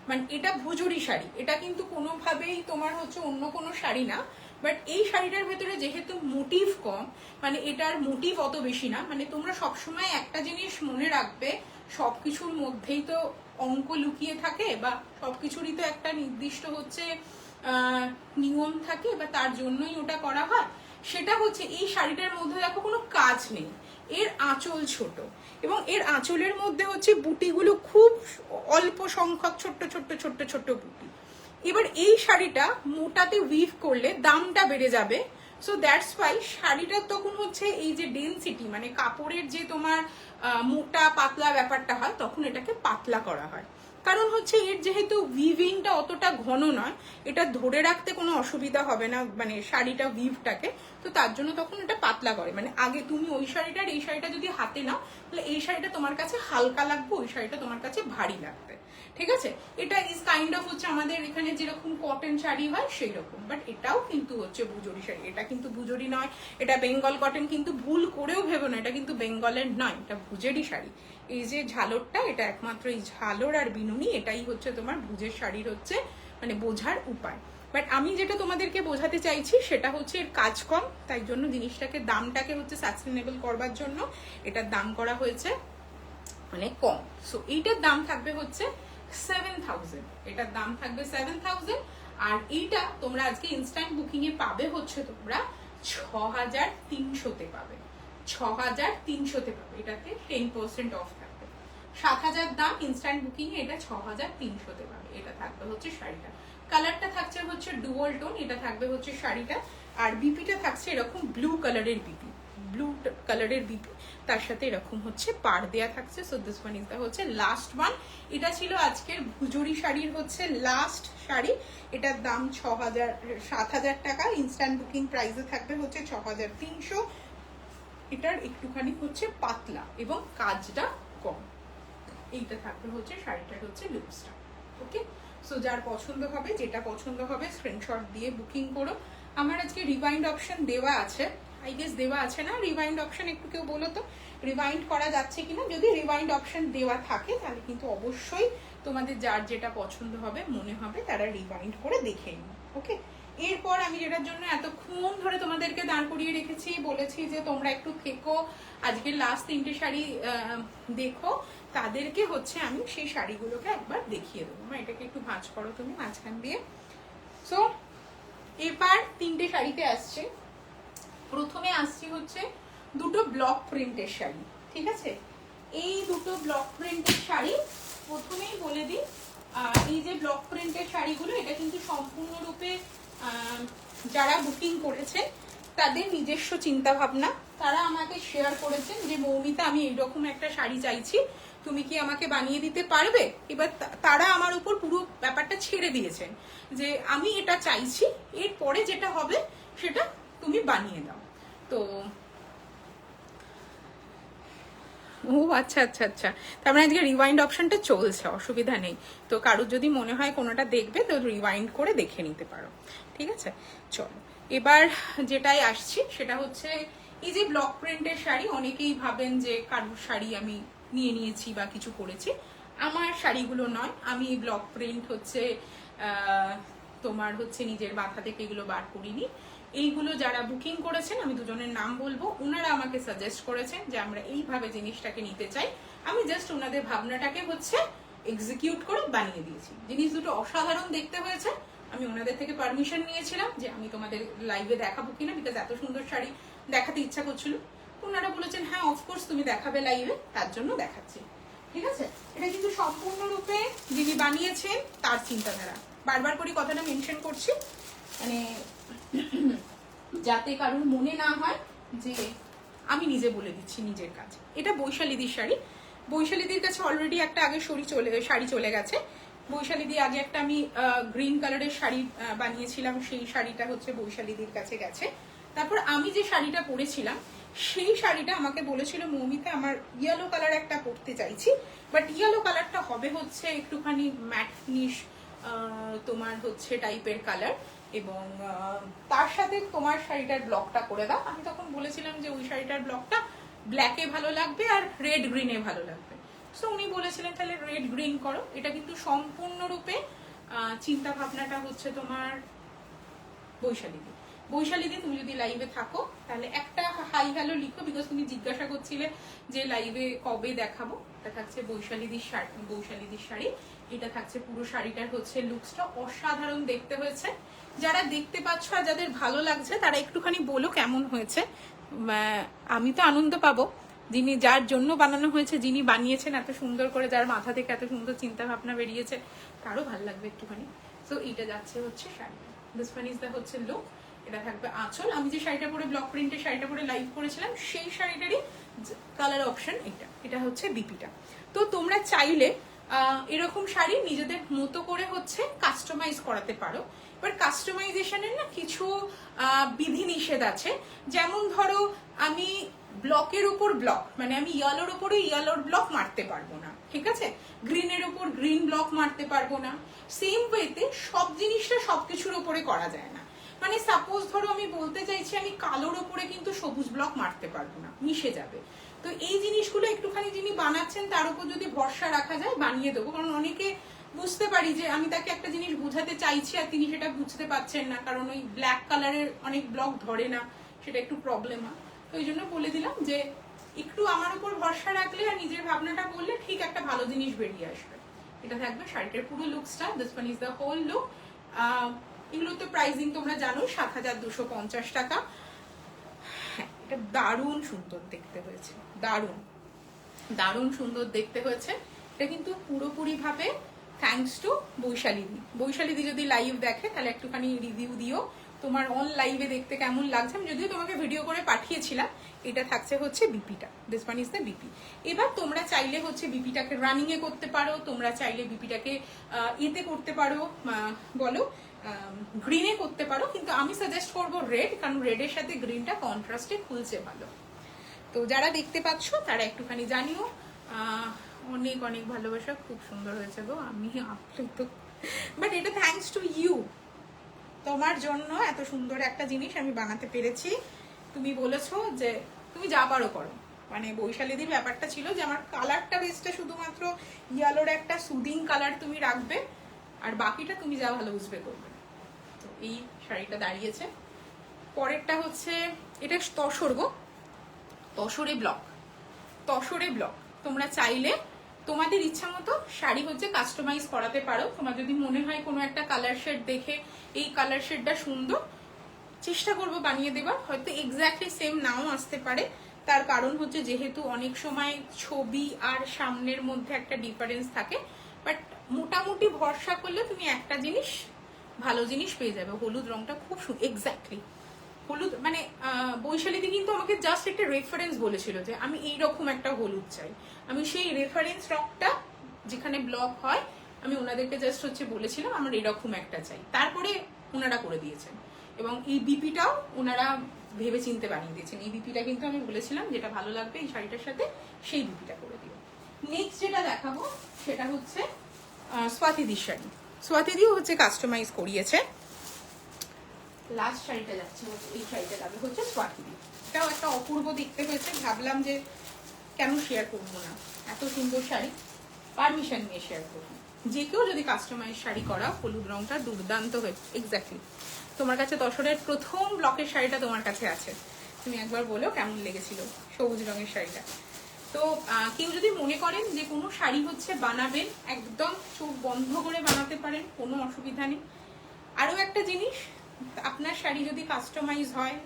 মানে এটা ভুজুরি শাড়ি, এটা কিন্তু কোনোভাবেই তোমার হচ্ছে অন্য কোনো শাড়ি না। বাট এই শাড়িটার ভেতরে যেহেতু মোটিভ কম, মানে এটার মোটিভ অত বেশি না, মানে তোমরা সবসময় একটা জিনিস মনে রাখবে, সবকিছুর মধ্যেই তো অঙ্ক লুকিয়ে থাকে, বা সবকিছুরই তো একটা নির্দিষ্ট হচ্ছে নিয়ম থাকে, বা তার জন্যই ওটা করা হয়। সেটা হচ্ছে এই শাড়িটার মধ্যে দেখো কোনো কাজ নেই, এর আঁচল ছোট, এবং এর আঁচলের মধ্যে হচ্ছে বুটিগুলো খুব অল্প সংখ্যক ছোট্ট ছোট্ট ছোট্ট ছোট্ট বুটি। এবার এই শাড়িটা মোটাতে উইভ করলে দামটা বেড়ে যাবে, সো দ্যাটস ওয়াই শাড়িটার তখন হচ্ছে এই যে ডেনসিটি, মানে কাপড়ের যে তোমার মোটা পাতলা ব্যাপারটা হয়, তখন এটাকে পাতলা করা হয়। কারণ হচ্ছে এর যেহেতু উইভিংটা অতটা ঘন নয়, এটা ধরে রাখতে কোনো অসুবিধা হবে না, মানে শাড়িটা উইভটাকে। তো তার জন্য তখন এটা পাতলা করে, মানে আগে তুমি ওই শাড়িটা আর এই শাড়িটা যদি হাতে নাও, তাহলে এই শাড়িটা তোমার কাছে হালকা লাগবে, ওই শাড়িটা তোমার কাছে ভারী লাগবে। ঠিক আছে, এটা ইজ কাইন্ড অফ হচ্ছে আমাদের এখানে যেরকম কটন শাড়ি হয় সেই রকম, বাট এটাও কিন্তু হচ্ছে ভুজরি শাড়ি। এটা কিন্তু ভুজরি নয়, এটা বেঙ্গল কটন, কিন্তু ভুল করেও ভেবো না এটা কিন্তু বেঙ্গলের নয়, এটা ভুজেরই শাড়ি। এই যে ঝালরটা, এটা একমাত্র এই ঝালর আর বিনুনি, এটাই হচ্ছে তোমার ভুজের শাড়ির হচ্ছে মানে বোঝার উপায়। বাট আমি যেটা তোমাদেরকে বোঝাতে চাইছি সেটা হচ্ছে এর কাজ কম, তাই জন্য জিনিসটাকে দামটাকে হচ্ছে সাস্টেনেবল করবার জন্য এটার দাম করা হয়েছে মানে কম। সো এইটার দাম থাকবে হচ্ছে 7,000, এটার দাম থাকবে 7,000। আর এইটা তোমরা আজকে ইনস্ট্যান্ট বুকিং এ পাবে হচ্ছে তোমরা 6,300-তে পাবে, 6,300-তে পাবে। এটাতে 10% অফ থাকবে। 7,000 দাম, ইনস্ট্যান্ট বুকিং এ এটা 6,300-তে পাবে। এটা থাকবে হচ্ছে শাড়িটা, কালারটা থাকছে হচ্ছে ডুয়াল টোন, এটা থাকবে হচ্ছে শাড়িটা। আর বিপিটা থাকছে এরকম ব্লু কালারের বিপি, ব্লু কালারের বিপি, তার সাথে এরকম হচ্ছে পাড় দেয়া থাকছে। So this one is the হচ্ছে লাস্ট ওয়ান। এটা ছিল আজকের ভুজুরি শাড়ির হচ্ছে লাস্ট শাড়ি। এটার দাম 7,000 টাকা, ইনস্ট্যান্ট বুকিং প্রাইসে থাকবে হচ্ছে 6,300। এটার একটুখানি হচ্ছে পাতলা এবং কাজটা কম। এইটা থাকবে হচ্ছে শাড়িটার হচ্ছে লুকসটা। ওকে, সো যার পছন্দ হবে, যেটা পছন্দ হবে স্ক্রিনশট দিয়ে বুকিং করো। আমার আজকে রিভাইন্ড অপশন দেওয়া আছে, আই গেস দেওয়া আছে না রিভাইন্ড অপশন? একটু কেউ বলো তো রিভাইন্ড করা যাচ্ছে কিনা। যদি রিভাইন্ড অপশন দেওয়া থাকে তাহলে কিন্তু অবশ্যই তোমাদের যার যেটা পছন্দ হবে মনে হবে তারা রিভাইন্ড করে দেখে নিন। ওকে, এরপর আমি যেটার জন্য এতক্ষণ ধরে তোমাদেরকে দাঁড় করিয়ে রেখেছি, বলেছি যে তোমরা একটু থেকো, আজকের লাস্ট 3টে শাড়ি দেখো, তাদেরকে হচ্ছে আমি সেই শাড়িগুলোকে একবার দেখিয়ে দেবো। এটাকে একটু ভাঁজ করো তুমি মাঝখান দিয়ে। সো এবার 3টে শাড়িতে আসছে। প্রথমে আসছি হচ্ছে দুটো ব্লক প্রিন্টের শাড়ি। ঠিক আছে, এই দুটো ব্লক প্রিন্টের শাড়ি প্রথমেই বলে দিই, এই যে ব্লক প্রিন্টের শাড়িগুলো, এটা কিন্তু সম্পূর্ণরূপে যারা বুকিং করেছেন তাদের নিজস্ব চিন্তা ভাবনা। তারা আমাকে শেয়ার করেছেন যে মৌমিতা আমি এইরকম একটা শাড়ি চাইছি, তুমি কি আমাকে বানিয়ে দিতে পারবে? এবার তারা আমার উপর পুরো ব্যাপারটা ছেড়ে দিয়েছেন যে আমি এটা চাইছি, এরপরে যেটা হবে সেটা তুমি বানিয়ে দাও। তো ও আচ্ছা আচ্ছা আচ্ছা, তার মানে আজকে রিওয়াইন্ড অপশনটা চলছে, অসুবিধা নেই। তো কারোর যদি মনে হয় কোনোটা দেখবে তো রিওয়াইন্ড করে দেখে নিতে পারো। ঠিক আছে, চলো এবার যেটাই আসছি সেটা হচ্ছে এই যে ব্লক প্রিন্টের শাড়ি। অনেকেই ভাবেন যে কারোর শাড়ি আমি নিয়ে নিয়েছি বা কিছু করেছি, আমার শাড়িগুলো নয়। আমি ব্লক প্রিন্ট হচ্ছে তোমার হচ্ছে নিজের মাথা থেকে এগুলো বার করিনি। এইগুলো যারা বুকিং করেছেন, আমি দুজনের নাম বলবো, ওনারা আমাকে সাজেস্ট করেছেন যে আমরা এইভাবে জিনিসটাকে নিতে চাই। আমি জাস্ট ওনাদের ভাবনাটাকে হচ্ছে এক্সিকিউট করে বানিয়ে দিয়েছি। জিনিস দুটো অসাধারণ দেখতে হয়েছে। আমি ওনাদের থেকে পারমিশন নিয়েছিলাম যে আমি তোমাদের লাইভে দেখাবো কিনা, বিকজ এত সুন্দর শাড়ি দেখাতে ইচ্ছা করছিল। ওনারা বলেছেন হ্যাঁ অফকোর্স তুমি দেখাবে লাইভে, তার জন্য দেখাচ্ছি। ঠিক আছে, এটা কিন্তু সম্পূর্ণরূপে যিনি বানিয়েছেন তার চিন্তাধারা। বারবার করে কথাটা মেনশন করছি, মানে যাতে কারোর মনে না হয় যে আমি নিজে বলে দিচ্ছি নিজের কাজ। এটা বৈশালীদির শাড়ি। বৈশালীদির কাছে অলরেডি একটা আগে শাড়ি চলে গেছে। বৈশালীদি আগে একটা আমি গ্রিন কালারের শাড়ি বানিয়েছিলাম, সেই শাড়িটা হচ্ছে বৈশালীদির কাছে গেছে। তারপর আমি যে শাড়িটা পরেছিলাম সেই শাড়িটা আমাকে বলেছিল মৌমিতা আমার ইয়েলো কালার একটা পরতে চাইছি, বাট ইয়েলো কালারটা হবে হচ্ছে একটুখানি ম্যাট ফিনিশ তোমার হচ্ছে টাইপের কালার, এবং তার সাথে তোমার শাড়িটার ব্লকটা করে দাও। আমি তখন বলেছিলাম যে ওই শাড়িটার ব্লকটা ব্ল্যাকে ভালো লাগবে আর রেড গ্রিনে ভালো লাগবে। সো উনি বলেছিলেন তাহলে রেড গ্রিন করো। এটা কিন্তু সম্পূর্ণরূপে চিন্তা ভাবনাটা হচ্ছে তোমার বৈশালীদি। বৈশালীদি তুমি যদি লাইভে থাকো তাহলে একটা হাই হ্যালো লিখো, বিকজ তুমি জিজ্ঞাসা করছিলে যে লাইভে কবে দেখাবো। এটা থাকছে বৈশালীদির শাড়ি, বৈশালীদির শাড়ি। এটা থাকছে পুরো শাড়িটার হচ্ছে লুকসটা অসাধারণ দেখতে হয়েছে। যারা দেখতে পাচ্ছ আর যাদের ভালো লাগছে তারা একটুখানি বলো কেমন হয়েছে। আমি তো আনন্দ পাবো, যিনি যার জন্য বানানো হয়েছে, যিনি বানিয়েছেন এত সুন্দর করে, যার মাথা থেকে এত সুন্দর চিন্তা ভাবনা বেরিয়েছে, তারও ভালো লাগবে একটুখানি। সো এইটা যাচ্ছে হচ্ছে শাড়িটা, দিস ওয়ান ইজ দা হচ্ছে লুক। এটা থাকবে আঁচল। আমি যে শাড়িটা পরে ব্লক প্রিন্টের শাড়িটা পরে লাইভ করেছিলাম সেই শাড়িটারই কালার অপশন এটা। এটা হচ্ছে বিপিটা। তো তোমরা চাইলে এরকম শাড়ি নিজেদের মতো করে হচ্ছে কাস্টমাইজ করাতে পারো। এবার কাস্টমাইজেশনের না কিছু বিধিনিষেধ আছে। যেমন ধরো আমি ব্লকের উপর ব্লক, মানে আমি ইয়েলোর উপরে ইয়েলোর ব্লক মারতে পারবো না, ঠিক আছে, গ্রিনের উপর গ্রিন ব্লক মারতে পারবো না। সেম ওয়েতে সব জিনিসটা সবকিছুর উপরে করা যায় না। মানে সাপোজ ধরো আমি বলতে চাইছি আমি কালোর উপরে কিন্তু সবুজ ব্লক মারতে পারবো না, মিশে যাবে। তো এই জিনিসগুলো একটুখানি যিনি বানাচ্ছেন তার উপর যদি ভরসা রাখা যায় বানিয়ে দেবো। কারণ অনেকে বুঝতে পারি যে আমি তাকে একটা জিনিস বুঝাতে চাইছি আর তিনি সেটা বুঝতে পারছেন না, কারণ ওই ব্ল্যাক কালারের অনেক ব্লক ধরে না, সেটা একটু প্রবলেম হয়। তো ওই জন্য বলে দিলাম যে একটু আমার উপর ভরসা রাখলে আর নিজের ভাবনাটা করলে ঠিক একটা ভালো জিনিস বেরিয়ে আসবে। এটা থাকবে শাড়িটার পুরো লুকসটা। This one is the whole look. এগুলো তো প্রাইসিং তোমরা জানো 7,250 টাকা। হ্যাঁ, এটা দারুণ সুন্দর দেখতে হয়েছে, দারুণ দারুণ সুন্দর দেখতে হয়েছে। এটা কিন্তু পুরোপুরি ভাবে থ্যাঙ্কস টু বৈশালীদি। বৈশালীদি যদি লাইভ দেখে তাহলে একটুখানি রিভিউ দিও তোমার অন লাইভে দেখতে কেমন লাগছে। আমি যদিও তোমাকে ভিডিও করে পাঠিয়েছিলাম। এটা থাকছে হচ্ছে বিপিটা, this one is the BP. এবার তোমরা চাইলে হচ্ছে বিপিটাকে রানিং এ করতে পারো, তোমরা চাইলে বিপিটাকে এতে করতে পারো, বলো গ্রিনে করতে পারো, কিন্তু আমি সাজেস্ট করবো রেড, কারণ রেডের সাথে গ্রিনটা কন্ট্রাস্টে খুলছে ভালো। তো যারা দেখতে পাচ্ছ তারা একটুখানি জানিও। অনেক অনেক ভালোবাসা, খুব সুন্দর হয়েছে গো, আমি আপ্লুত। বাট এটা থ্যাঙ্কস টু ইউ, তোমার জন্য এত সুন্দর একটা জিনিস আমি বানাতে পেরেছি। তুমি বলেছো যে তুমি যা পারো করো। মানে বৈশালীদির ব্যাপারটা ছিল যে আমার কালারটা বেসটা শুধুমাত্র ইয়েলোর একটা সুদিং কালার তুমি রাখবে, আর বাকিটা তুমি যা ভালো বুঝবে করবে। তো এই শাড়িটা দাঁড়িয়েছে। পরেরটা হচ্ছে এটা তসর গো, তসরে ব্লক, তসরে ব্লক। তোমরা চাইলে তোমাদের ইচ্ছা মতো শাড়ি হচ্ছে কাস্টমাইজ করাতে পারো। তোমার যদি মনে হয় কোনো একটা কালার শেড দেখে এই কালার শেডটা সুন্দর, চেষ্টা করবো বানিয়ে দেবার। হয়তো এক্স্যাক্টলি সেম নাও আসতে পারে, তার কারণ হচ্ছে যেহেতু অনেক সময় ছবি আর সামনের মধ্যে একটা ডিফারেন্স থাকে। বাট মোটামুটি ভরসা করলে তুমি একটা জিনিস, ভালো জিনিস পেয়ে যাবে। হলুদ রংটা খুব এক্স্যাক্টলি হলুদ, মানে বৈশালীদি কিন্তু আমাকে জাস্ট একটা রেফারেন্স বলেছিল যে আমি এইরকম একটা হলুদ চাই। আমি সেই রেফারেন্স রংটা যেখানে ব্লক হয় আমি ওনাদেরকে জাস্ট হচ্ছে বলেছিলাম আমার এরকম একটা চাই, তারপরে ওনারা করে দিয়েছেন। এবং এই বিপিটাও ওনারা ভেবে চিনতে বানিয়ে দিয়েছেন। এই বিপিটা কিন্তু আমি বলেছিলাম যেটা ভালো লাগবে এই শাড়িটার সাথে সেই বিপিটা করে দিও। নেক্সট যেটা দেখাবো সেটা হচ্ছে স্বাতিদির শাড়ি। স্বাতিদিও হচ্ছে কাস্টমাইজ করিয়েছে। লাস্ট শাড়িটা যাচ্ছে হচ্ছে এই শাড়িটা যাবে হচ্ছে স্বাতিদি। এটাও একটা অপূর্ব দেখতে হয়েছে, ভাবলাম যে কেন শেয়ার করবো না, এত সুন্দর শাড়ি পারমিশন নিয়ে শেয়ার করবো। যে কেউ যদি কাস্টমাইজ শাড়ি করা, হলুদ রংটা দুর্দান্ত হয়েছে এক্স্যাক্টলি। তোমার কাছে তসরের প্রথম ব্লকের শাড়িটা তোমার কাছে আছে, তুমি একবার বলো কেমন লেগেছিল সবুজ রঙের শাড়িটা। তো কেউ যদি মনে করেন যে কোনো শাড়ি হচ্ছে বানাবেন একদম চোখ বন্ধ করে বানাতে পারেন, কোনো অসুবিধা নেই। আরও একটা জিনিস, আপনার শাড়ি যদি কাস্টমাইজ হয়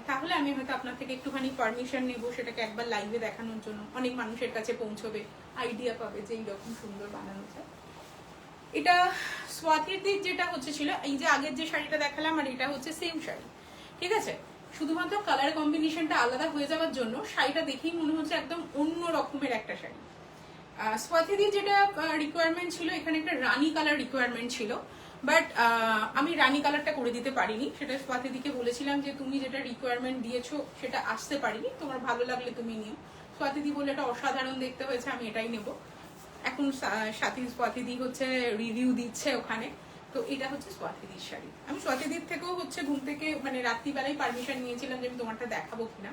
তাহলে আমি হয়তো আপনার থেকে একটুখানি পারমিশন নেবো সেটাকে একবার লাইভে দেখানোর জন্য। অনেক মানুষের কাছে পৌঁছবে, আইডিয়া পাবে যে এইরকম সুন্দর বানানো যায়। এটা স্বাতিদির যেটা হচ্ছে ছিল, এই যে আগের যে শাড়িটা দেখালাম আর এটা হচ্ছে সেম শাড়ি, ঠিক আছে। শুধুমাত্র কালার কম্বিনেশনটা আলাদা হয়ে যাওয়ার জন্য শাড়িটা দেখেই মনে হচ্ছে একদম অন্য রকমের একটা শাড়ি। স্বাতিদির যেটা রিকোয়ারমেন্ট ছিল, এখানে একটা রানী কালার রিকোয়ারমেন্ট ছিল, বাট আমি রানী কালারটা করে দিতে পারিনি। সেটা স্বাতিদিকে বলেছিলাম যে তুমি যেটা রিকোয়ারমেন্ট দিয়েছো সেটা আসতে পারিনি, তোমার ভালো লাগলে তুমি নিও। স্বাতিদি বলে এটা অসাধারণ দেখতে হয়েছে, আমি এটাই নেব। এখন স্বাতিদি হচ্ছে রিভিউ দিচ্ছে ওখানে। তো এটা হচ্ছে স্বাতিদির শাড়ি। আমি স্বাতিদির থেকেও হচ্ছে ঘুম থেকে মানে রাত্রিবেলায় পারমিশন নিয়েছিলাম যে আমি তোমারটা দেখাবো কিনা।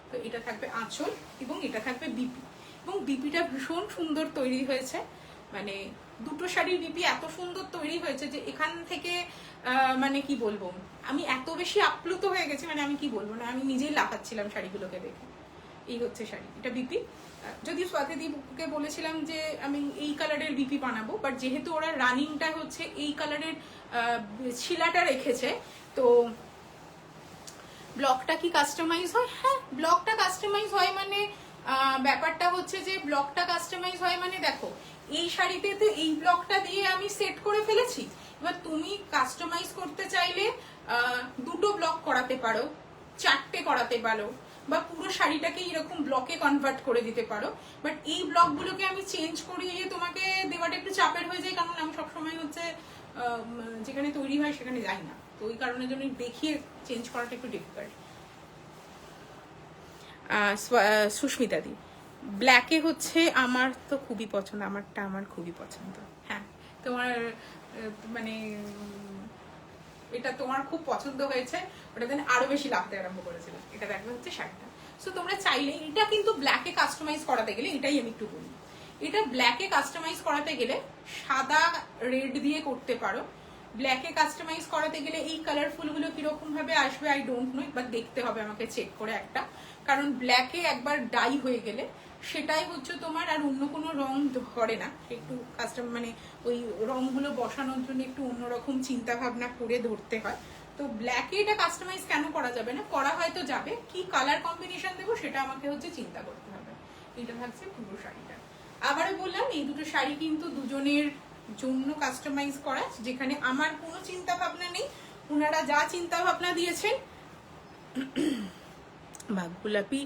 তো এটা থাকবে আঁচল এবং এটা থাকবে বিপি, এবং বিপিটা ভীষণ সুন্দর তৈরি হয়েছে। মানে দুটো শাড়ির বিপি এত সুন্দর তৈরি হয়েছে যে এখান থেকে মানে কি বলবো, আমি এত বেশি আপ্লুত হয়ে গেছি, মানে আমি কি বলবো না, আমি নিজেই লাফাচ্ছিলাম শাড়িগুলোকে দেখে। এই হচ্ছে শাড়ি, এটা বিপি। যদি স্বাতিদিকে বলেছিলাম যে আমি এই কালারের বিপি বানাবো, বাট যেহেতু ওরা রানিংটা হচ্ছে এই কালারের ছিলাটা রেখেছে, তো ব্লকটা কি কাস্টমাইজ হয়? হ্যাঁ, ব্লকটা কাস্টমাইজ হয়। মানে ব্যাপারটা হচ্ছে যে ব্লকটা কাস্টমাইজ হয় মানে দেখো এই শাড়িতে তো এই ব্লকটা দিয়ে আমি সেট করে ফেলেছি। এবার তুমি কাস্টমাইজ করতে চাইলে দুটো ব্লক করাতে পারো, চারটে করাতে পারো, বা পুরো শাড়িটাকে এরকম ব্লকে কনভার্ট করে দিতে পারো। বাট এই ব্লকগুলোকে আমি চেঞ্জ করিয়ে তোমাকে দেওয়াটা একটু চাপের হয়ে যায়, কারণ আমি সবসময় হচ্ছে যেখানে তৈরি হয় সেখানে যাই না, তো ওই কারণের জন্য দেখিয়ে চেঞ্জ করাটা একটু ডিফিকাল্ট। সুস্মিতা দি, ব্ল্যাকে হচ্ছে আমার তো খুবই পছন্দ, আমার খুবই পছন্দ। হ্যাঁ, তোমার মানে এটা তোমার খুব পছন্দ হয়েছে, ওটা দেন আরো বেশি লাগতে আরম্ভ করেছিল। এটা দেখবে হচ্ছে শাড়িটা। সো তোমরা চাইলে এটা কিন্তু ব্ল্যাকে কাস্টমাইজ করাতে গেলে, এটাই আমি একটু বলি, এটা ব্ল্যাকে কাস্টমাইজ করাতে গেলে সাদা রেড দিয়ে করতে পারো। ব্ল্যাকে কাস্টমাইজ করাতে গেলে এই কালারফুল গুলো কিরকম ভাবে আসবে আই ডোন্ট নো, এবার দেখতে হবে আমাকে চেক করে একটা, কারণ ব্ল্যাকে একবার ডাই হয়ে গেলে সেটাই হচ্ছে তোমার আর অন্য কোনো রং ধরে না, একটু কাস্টম মানে ওই রংগুলো বসানোর জন্য একটু অন্যরকম চিন্তা ভাবনা করে ধরতে হয়। তো ব্ল্যাকে এটা কাস্টমাইজ কেন করা যাবে না, করা হয়তো যাবে, কি কালার কম্বিনেশন দেবো সেটা আমাকে হচ্ছে চিন্তা করতে হবে। এটা থাকছে পুরো শাড়িটা। আবারও বললাম, এই দুটো শাড়ি কিন্তু দুজনের জন্য কাস্টমাইজ করা, যেখানে আমার কোনো চিন্তা ভাবনা নেই, ওনারা যা চিন্তা ভাবনা দিয়েছেন। বাঘ গোলাপি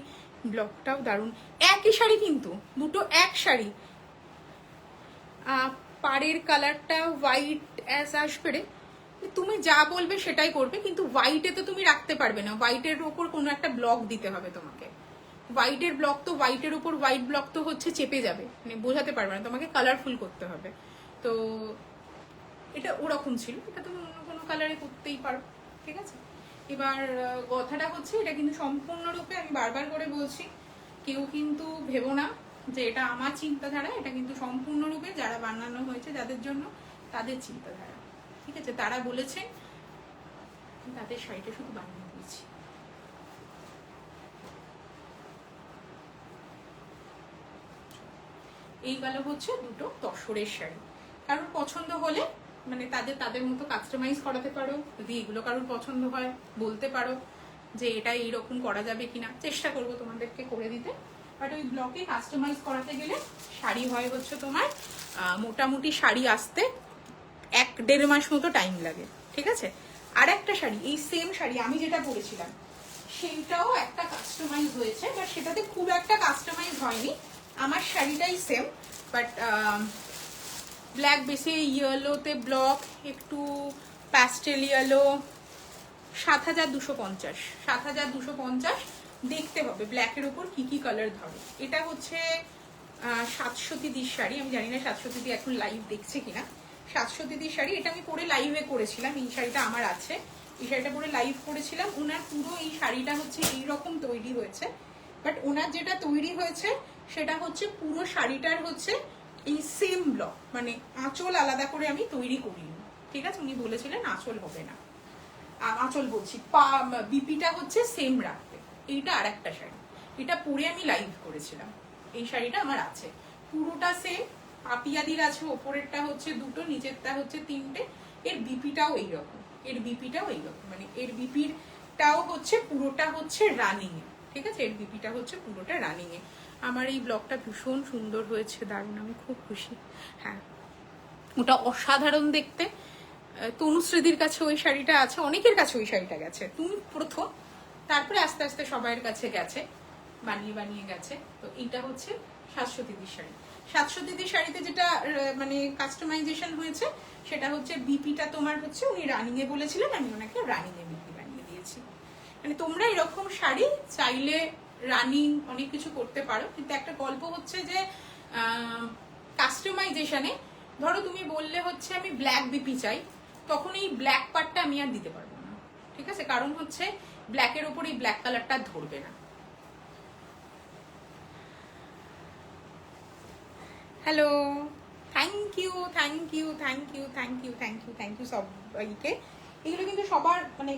ব্লকটাও দারুণ, একই শাড়ি কিন্তু দুটো এক শাড়ি। পাড়ের কালারটা হোয়াইট অ্যাজ আসবে রে, তুমি যা বলবে সেটাই করবে, কিন্তু হোয়াইটে তো তুমি রাখতে পারবে না, হোয়াইটের ওপর কোনো একটা ব্লক দিতে হবে তোমাকে। হোয়াইটের ব্লক তো হোয়াইটের উপর হোয়াইট ব্লক তো হচ্ছে চেপে যাবে, মানে বোঝাতে পারবে না, তোমাকে কালারফুল করতে হবে। তো এটা ওরকম ছিল, এটা তুমি অন্য কোনো কালারে করতেই পারো, ঠিক আছে। এবার কথাটা হচ্ছে, এটা কিন্তু সম্পূর্ণরূপে আমি বারবার করে বলছি, কেউ কিন্তু ভেবো না যে এটা আমার চিন্তাধারা, এটা কিন্তু সম্পূর্ণরূপে যারা বানানো হয়েছে যাদের জন্য, তাদের চিন্তাধারা, ঠিক আছে। তারা বলেছে, তাদের শাড়িটা শুধু বানিয়ে দিয়েছি। এই গেল হচ্ছে দুটো তসরের শাড়ি। কারোর পছন্দ হলে মানে তাদের মতো কাস্টমাইজ করাতে পারো, যদি এগুলো কারোর পছন্দ হয় বলতে পারো যে এটা এইরকম করা যাবে কিনা, চেষ্টা করবো তোমাদেরকে করে দিতে। বাট ওই ব্লকে কাস্টমাইজ করাতে গেলে শাড়ি হয় হচ্ছে তোমার মোটামুটি শাড়ি আসতে 1-1.5 মাস মতো টাইম লাগে, ঠিক আছে। আর একটা শাড়ি, এই সেম শাড়ি আমি যেটা পরেছিলাম সেইটাও একটা কাস্টমাইজ হয়েছে, বাট সেটাতে খুব একটা কাস্টমাইজ হয়নি, আমার শাড়িটাই সেম, বাট ব্ল্যাক বেসে ইয়েলোতে ব্লক, একটু প্যাস্টেল ইয়েলো, 7,250 7,250 দেখতে হবে ব্ল্যাকের উপর কি কি কালার ধরে। এটা হচ্ছে 700 দিদির শাড়ি, আমি জানি না 700 দিদি এখন লাইভ দেখছে কিনা। 700 দিদির শাড়ি, এটা আমি পরে লাইভে করেছিলাম, এই শাড়িটা আমার আছে, এই শাড়িটা পরে লাইভ করেছিলাম। ওনার পুরো এই শাড়িটা হচ্ছে এইরকম তৈরি হয়েছে, বাট ওনার যেটা তৈরি হয়েছে সেটা হচ্ছে পুরো শাড়িটার হচ্ছে এই সেম ব্লক, মানে আঁচল আলাদা করে আমি তৈরি করিনি, ঠিক আছে। উনি বলেছিলেন আঁচল হবে না, আঁচল বলছি বিপিটা হচ্ছে সেম রাখতে। এইটা আর একটা শাড়ি, এটা পরে আমি লাইভ করেছিলাম, এই শাড়িটা আমার আছে, পুরোটা সেম, পাপিয়াদির আছে, ওপরেরটা হচ্ছে দুটো, নিচেরটা হচ্ছে 3টে, এর বিপিটাও এইরকম, এর বিপিটাও এইরকম, মানে এর বিপিটাও হচ্ছে পুরোটা হচ্ছে রানিং এ, ঠিক আছে। এর বিপিটা হচ্ছে পুরোটা রানিং এ। আমার এই ব্লগটা ভীষণ সুন্দর হয়েছে, দারুণ, আমি খুব খুশি। হ্যাঁ, ওটা অসাধারণ দেখতে। তনুশ্রীদির কাছে ওই শাড়িটা আছে, অনেকের কাছে ওই শাড়িটা গেছে, তুমি প্রথম, তারপরে আস্তে আস্তে সবাইয়ের কাছে গেছে, বানিয়ে বানিয়ে গেছে। তো এইটা হচ্ছে 700 দিদির শাড়ি। 700 দিদির শাড়িতে যেটা মানে কাস্টমাইজেশন হয়েছে সেটা হচ্ছে বিপিটা তোমার হচ্ছে উনি রানিং এ বলেছিলেন, আমি ওনাকে রানিং এ বিপি বানিয়ে দিয়েছি। মানে তোমরা এরকম শাড়ি চাইলে রানিং অনেক কিছু করতে পারো, কিন্তু একটা গল্প হচ্ছে যে কাস্টমাইজেশনে, ধরো তুমি বললে হচ্ছে আমি ব্ল্যাক বিপি চাই, তখন এই ব্ল্যাক পার্টটা আমি আর দিতে পারবো না, ঠিক আছে, কারণ হচ্ছে ব্ল্যাকের ওপর এই ব্ল্যাক কালারটা ধরবে না। Hello, thank you thank you thank you thank you thank you thank you সবাইকে। এগুলো কিন্তু সবার মানে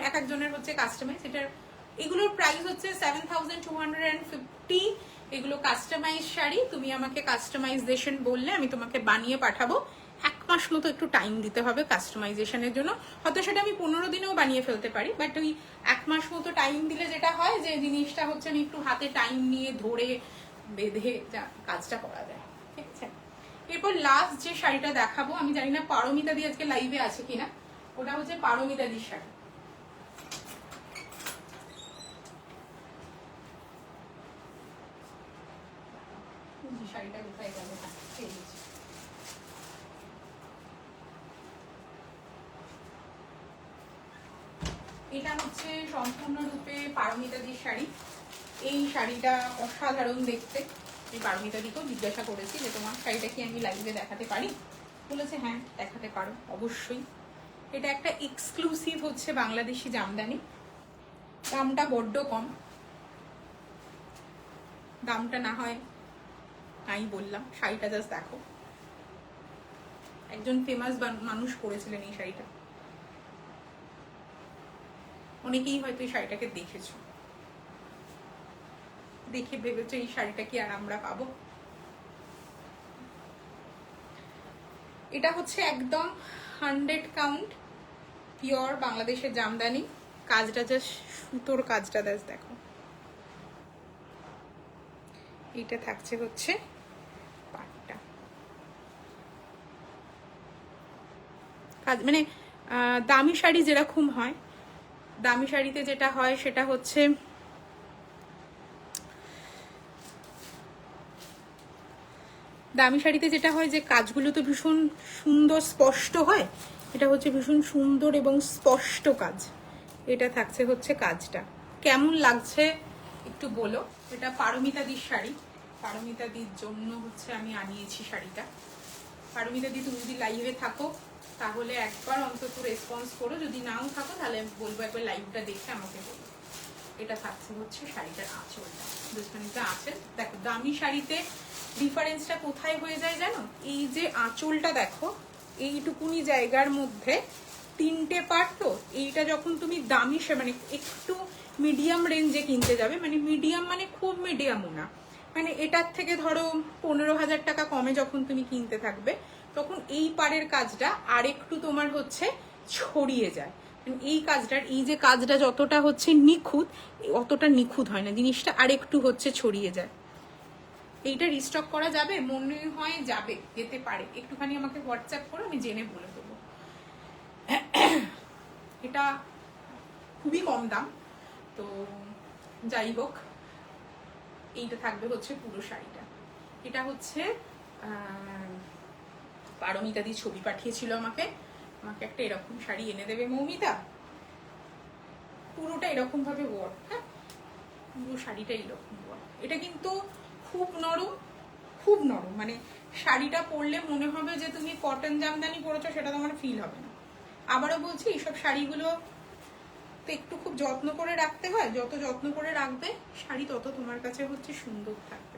এক একজনের হচ্ছে কাস্টমাইজ, এটার এগুলোর প্রাইস হচ্ছে 7,250। এগুলো কাস্টমাইজ শাড়ি, তুমি আমাকে কাস্টমাইজেশন বললে আমি তোমাকে বানিয়ে পাঠাবো। 1 মাস মতো একটু টাইম দিতে হবে কাস্টমাইজেশনের জন্য, হয়তো সেটা আমি 15 দিনেও বানিয়ে ফেলতে পারি, বাট ওই 1 মাস মতো টাইম দিলে যেটা হয় যে জিনিসটা হচ্ছে আমি একটু হাতে টাইম নিয়ে ধরে বেঁধে কাজটা করা যায়, ঠিক আছে। এরপর লাস্ট যে শাড়িটা দেখাবো, আমি জানি না পারমিতা দি আজকে লাইভে আছে কিনা, ওটা হচ্ছে পারমিতা দির শাড়ি। শাড়িটা কোথায় গেল, পেয়ে গেছি। এটা হচ্ছে সম্পূর্ণরূপে পারমিতাদির শাড়ি। এই শাড়িটা অসাধারণ দেখতে। আমি পারমিতাদিকেও জিজ্ঞাসা করেছি যে তোমার শাড়িটা কি আমি লাইভে দেখাতে পারি, বলেছে হ্যাঁ দেখাতে পারো অবশ্যই। এটা একটা এক্সক্লুসিভ হচ্ছে বাংলাদেশি জামদানি। দামটা বড্ড কম, দামটা না হয় আমি বললাম, শাড়িটা জাস্ট দেখো। একজন ফেমাস মানুষ পরেছিলেন এই শাড়িটা, অনেকেই হয়তো এই শাড়িটাকে দেখেছো, দেখে ভেবেছো এই শাড়িটা কি আর আমরা পাবো। এটা হচ্ছে একদম 100 কাউন্ট পিওর বাংলাদেশের জামদানি। কাজটা জাস্ট সুতোর কাজটা জাস্ট দেখো। এটা থাকছে হচ্ছে পাটটা, কাজ মানে দামি শাড়ি যেরকম হয়, দামি শাড়িতে যেটা হয় সেটা হচ্ছে দামি শাড়িতে যেটা হয় যে কাজগুলো তো ভীষণ সুন্দর স্পষ্ট হয়, এটা হচ্ছে ভীষণ সুন্দর এবং স্পষ্ট কাজ। এটা থাকছে হচ্ছে কাজটা। কেমন লাগছে একটু বলো। এটা পারমিতাদির শাড়ি, পারমিতাদির জন্য হচ্ছে আমি আনিয়েছি শাড়িটা। পারমিতাদি তুমি যদি লাইভে থাকো তাহলে একবার অন্তত রেসপন্স করো, যদি নাও থাকো তাহলে আমি বলবো একবার লাইভটা দেখে আমাকে বলো। এটা থাকছে হচ্ছে শাড়িটার আঁচলটা, দুখানিটা আঁচল দেখো। দামি শাড়িতে ডিফারেন্সটা কোথায় হয়ে যায় জানো, এই যে আঁচলটা দেখো, এইটুকুনি জায়গার মধ্যে 3টে পার্ট। তো এইটা যখন তুমি দামি মানে একটু মিডিয়াম রেঞ্জে কিনতে যাবে, মানে মিডিয়াম মানে খুব মিডিয়ামও না, মানে এটার থেকে ধরো 15,000 টাকা কমে যখন তুমি কিনতে থাকবে, তখন এই পাড়ের কাজটা আর একটু তোমার হচ্ছে ছড়িয়ে যায়। এই কাজটার এই যে কাজটা যতটা হচ্ছে নিখুঁত, অতটা নিখুঁত হয় না, জিনিসটা আর একটু হচ্ছে ছড়িয়ে যায়। এইটা রিস্টক করা যাবে, মনে হয় যাবে, যেতে পারে। একটুখানি আমাকে হোয়াটসঅ্যাপ করো, আমি জেনে বলে দেবো। এটা খুবই কম দাম, তো যাই হোক। এইটা থাকবে হচ্ছে পুরো শাড়িটা। এটা হচ্ছে পারমিতাদি ছবি পাঠিয়েছিল আমাকে, আমাকে একটা এরকম শাড়ি এনে দেবে মৌমিতা, পুরোটা এরকম ভাবে ওয়ার্ক। হ্যাঁ, পুরো শাড়িটা এরকম ওয়ার্ক। এটা কিন্তু খুব নরম, খুব নরম, মানে শাড়িটা পরলে মনে হবে যে তুমি কটন জামদানি পরেছো, সেটা তোমার ফিল হবে না। আবারও বলছি, এইসব শাড়িগুলো তো একটু খুব যত্ন করে রাখতে হয়, যত যত্ন করে রাখবে শাড়ি তত তোমার কাছে হচ্ছে সুন্দর থাকবে।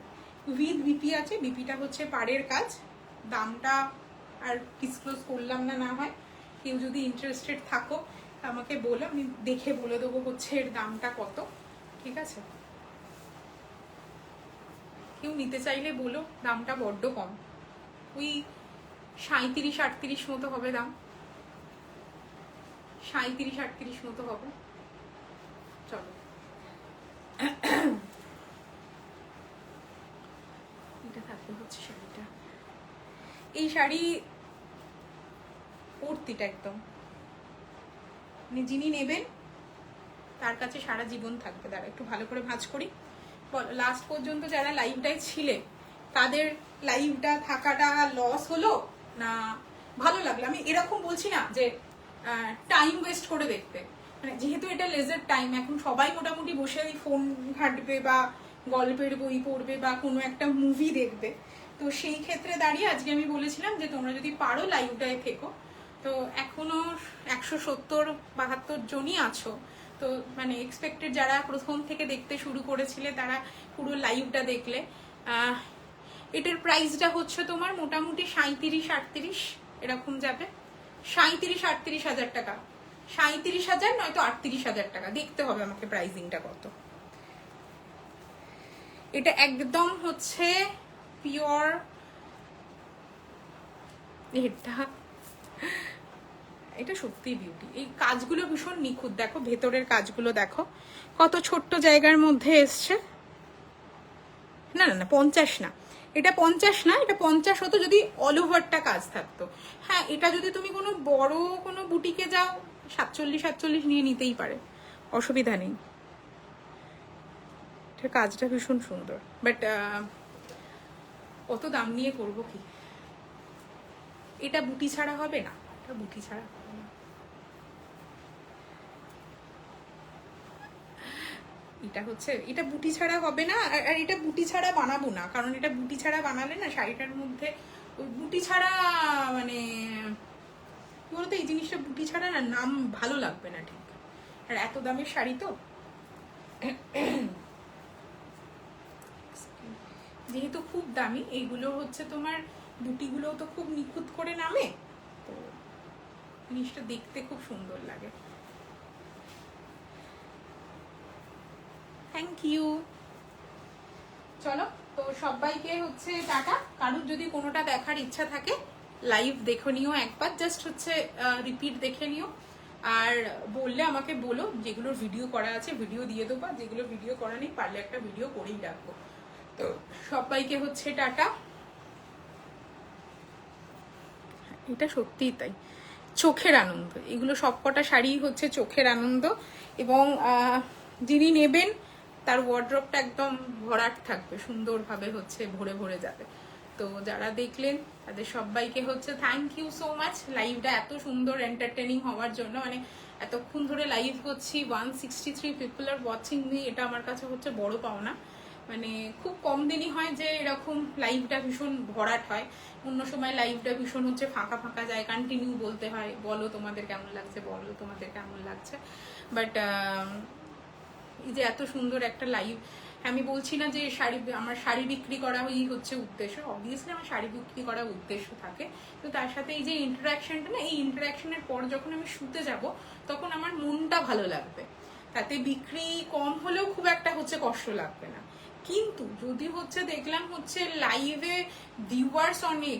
উইথ বিপি আছে, বিপিটা হচ্ছে পাড়ের কাজ। দামটা আর ডিসক্লোজ করলাম না, না হয় কেউ যদি ইন্টারেস্টেড থাকো আমাকে বলো, আমি দেখে বলে দেবো হচ্ছে এর দামটা কত, ঠিক আছে? কেউ নিতে চাইলে বলো, দামটা বড্ড কম, ওই 37-38 মতো হবে দাম, 37-38 মতো হবে। চলো, এটা থাকবে হচ্ছে শাড়িটা। এই শাড়ি কুর্তিটা একদম মানে যিনি নেবেন তার কাছে সারা জীবন থাকবে। দাঁড়া একটু ভালো করে ভাঁজ করি। লাস্ট পর্যন্ত যারা লাইভটায় ছিলে তাদের লাইভটা থাকাটা লস হলো না ভালো লাগলো? আমি এরকম বলছি না যে টাইম ওয়েস্ট করে দেখতে, মানে যেহেতু এটা লেজার টাইম, এখন সবাই মোটামুটি বসে ওই ফোন ঘাঁটবে বা গল্পের বই পড়বে বা কোনো একটা মুভি দেখবে, তো সেই ক্ষেত্রে দাঁড়িয়ে আজকে আমি বলেছিলাম যে তোমরা যদি পারো লাইভটায় থেকো। তো এখনো 170-72 জনই আছো, তো মানে এক্সপেক্টেড যারা প্রথম থেকে দেখতে শুরু করেছিলে তারা পুরো লাইভটা দেখলে। এটার প্রাইসটা হচ্ছে তোমার মোটামুটি 37-38 এরকম যাবে, 37-38 হাজার টাকা, 37,000 নয়তো 38,000 টাকা, দেখতে হবে আমাকে প্রাইসিংটা কত। এটা একদম হচ্ছে পিওর, এটা সত্যিই বিউটি। এই কাজগুলো ভীষণ নিখুঁত, দেখো ভেতরের কাজগুলো দেখো কত ছোট্ট জায়গার মধ্যে এসছে। না না না 50 না, এটা 50 না, এটা 50 হতো যদি অল ওভারটা কাজ থাকতো। হ্যাঁ, এটা যদি তুমি কোনো বড় কোনো বুটিকে যাও 47 নিয়ে নিতেই পারে, অসুবিধা নেই। এটার কাজটা ভীষণ সুন্দর, বাট অত দাম নিয়ে করব কি? এটা বুটি ছাড়া হবে না, এটা বুটি ছাড়া হবে না। এটা হচ্ছে, এটা বুটি ছাড়া হবে না, আর এটা বুটি ছাড়া বানাবো না, কারণ এটা বুটি ছাড়া বানালে না শাড়িটার মধ্যে ওই বুটি ছাড়া মানে কি বলতো, এই জিনিসটা বুটি ছাড়া না নাম ভালো লাগবে না ঠিক। আর এত দামের শাড়ি তো, যেহেতু খুব দামি, এইগুলো হচ্ছে তোমার বুটিগুলো তো খুব নিখুঁত করে নামে, তো জিনিসটা দেখতে খুব সুন্দর লাগে। Thank you. চলো, তো সবাইকে হচ্ছে টাটা। কারোর যদি কোনোটা দেখার ইচ্ছা থাকে লাইভ দেখে নিও একবার, জাস্ট হচ্ছে রিপিট দেখে নিও। আর বললে আমাকে বলো, যেগুলোর ভিডিও করা আছে ভিডিও দিয়ে দেবো, আর যেগুলো ভিডিও করা নেই পারলে একটা ভিডিও করেই রাখবো। তো সবাইকে হচ্ছে টাটা। এটা সত্যিই তাই, চোখের আনন্দ, এগুলো সবকটা শাড়ি হচ্ছে চোখের আনন্দ। এবং যিনি নেবেন তার ওয়ার্ড্রপটা একদম ভরাট থাকবে, সুন্দরভাবে হচ্ছে ভরে ভরে যাবে। তো যারা দেখলেন তাদের সবাইকে হচ্ছে থ্যাংক ইউ সো মাচ, লাইভটা এত সুন্দর এন্টারটেনিং হওয়ার জন্য। মানে এতক্ষণ ধরে লাইভ করছি, 163 পিপল আর ওয়াচিং মি, এটা আমার কাছে হচ্ছে বড় পাওনা। মানে খুব কম দিনই হয় যে এরকম লাইভটা ভীষণ ভরাট হয়। অন্য সময় লাইভটা ভীষণ হচ্ছে ফাঁকা ফাঁকা যায়, কন্টিনিউ বলতে হয় বলো তোমাদের কেমন লাগছে, বলো তোমাদের কেমন লাগছে। বাট এই যে এত সুন্দর একটা লাইভ, আমি বলছি না যে শাড়ি, আমার শাড়ি বিক্রি করা হচ্ছে উদ্দেশ্য, অবভিয়াসলি আমার শাড়ি বিক্রি করার উদ্দেশ্য থাকে, তো তার সাথে এই যে ইন্টারাকশনটা না, এই ইন্টারাকশনের পর যখন আমি শুতে যাব তখন আমার মনটা ভালো লাগবে, তাতে বিক্রি কম হলেও খুব একটা হচ্ছে কষ্ট লাগবে না। কিন্তু যদি হচ্ছে দেখলাম হচ্ছে লাইভে ভিউয়ার্স অনেক,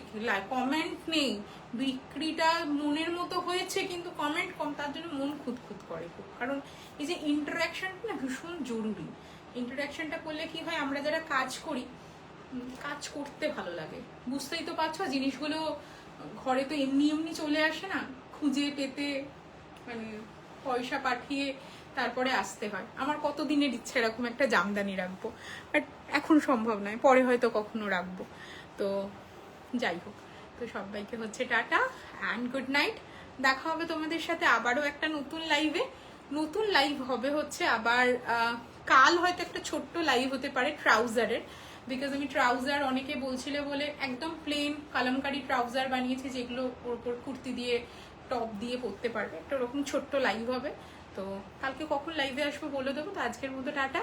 কমেন্ট নেই, বিক্রিটা মনের মতো হয়েছে কিন্তু কমেন্ট কম, তার জন্য মন খুঁতখুত করে খুব। কারণ এই যে ইন্টারাকশনটা না ভীষণ জরুরি। ইন্টারাকশনটা করলে কি হয়, আমরা যারা কাজ করি, কাজ করতে ভালো লাগে, বুঝতেই তো পারছো, জিনিসগুলো ঘরে তো এমনি এমনি চলে আসে না, খুঁজে পেতে মানে পয়সা পাঠিয়ে তারপরে আসতে হয়। আমার কতদিনের ইচ্ছে এরকম একটা জামদানি রাখবো, বাট এখন সম্ভব নয়, পরে হয়তো কখনো রাখবো। তো যাই হোক, তো সবাইকে হচ্ছে টাটা অ্যান্ড গুড নাইট। দেখা হবে তোমাদের সাথে আবারও একটা নতুন লাইভে। নতুন লাইভ হবে হচ্ছে আবার কাল হয়তো একটা ছোট্ট লাইভ হতে পারে ট্রাউজারের, বিকজ আমি ট্রাউজার অনেকে বলছিলে বলে একদম প্লেন কালামকারি ট্রাউজার বানিয়েছি, যেগুলো ওর উপর কুর্তি দিয়ে টপ দিয়ে পরতে পারবে, একটা ওরকম ছোট্ট লাইভ হবে। তো কালকে কখন লাইভে আসবো বলে দেবো। তো আজকের মতো টাটা,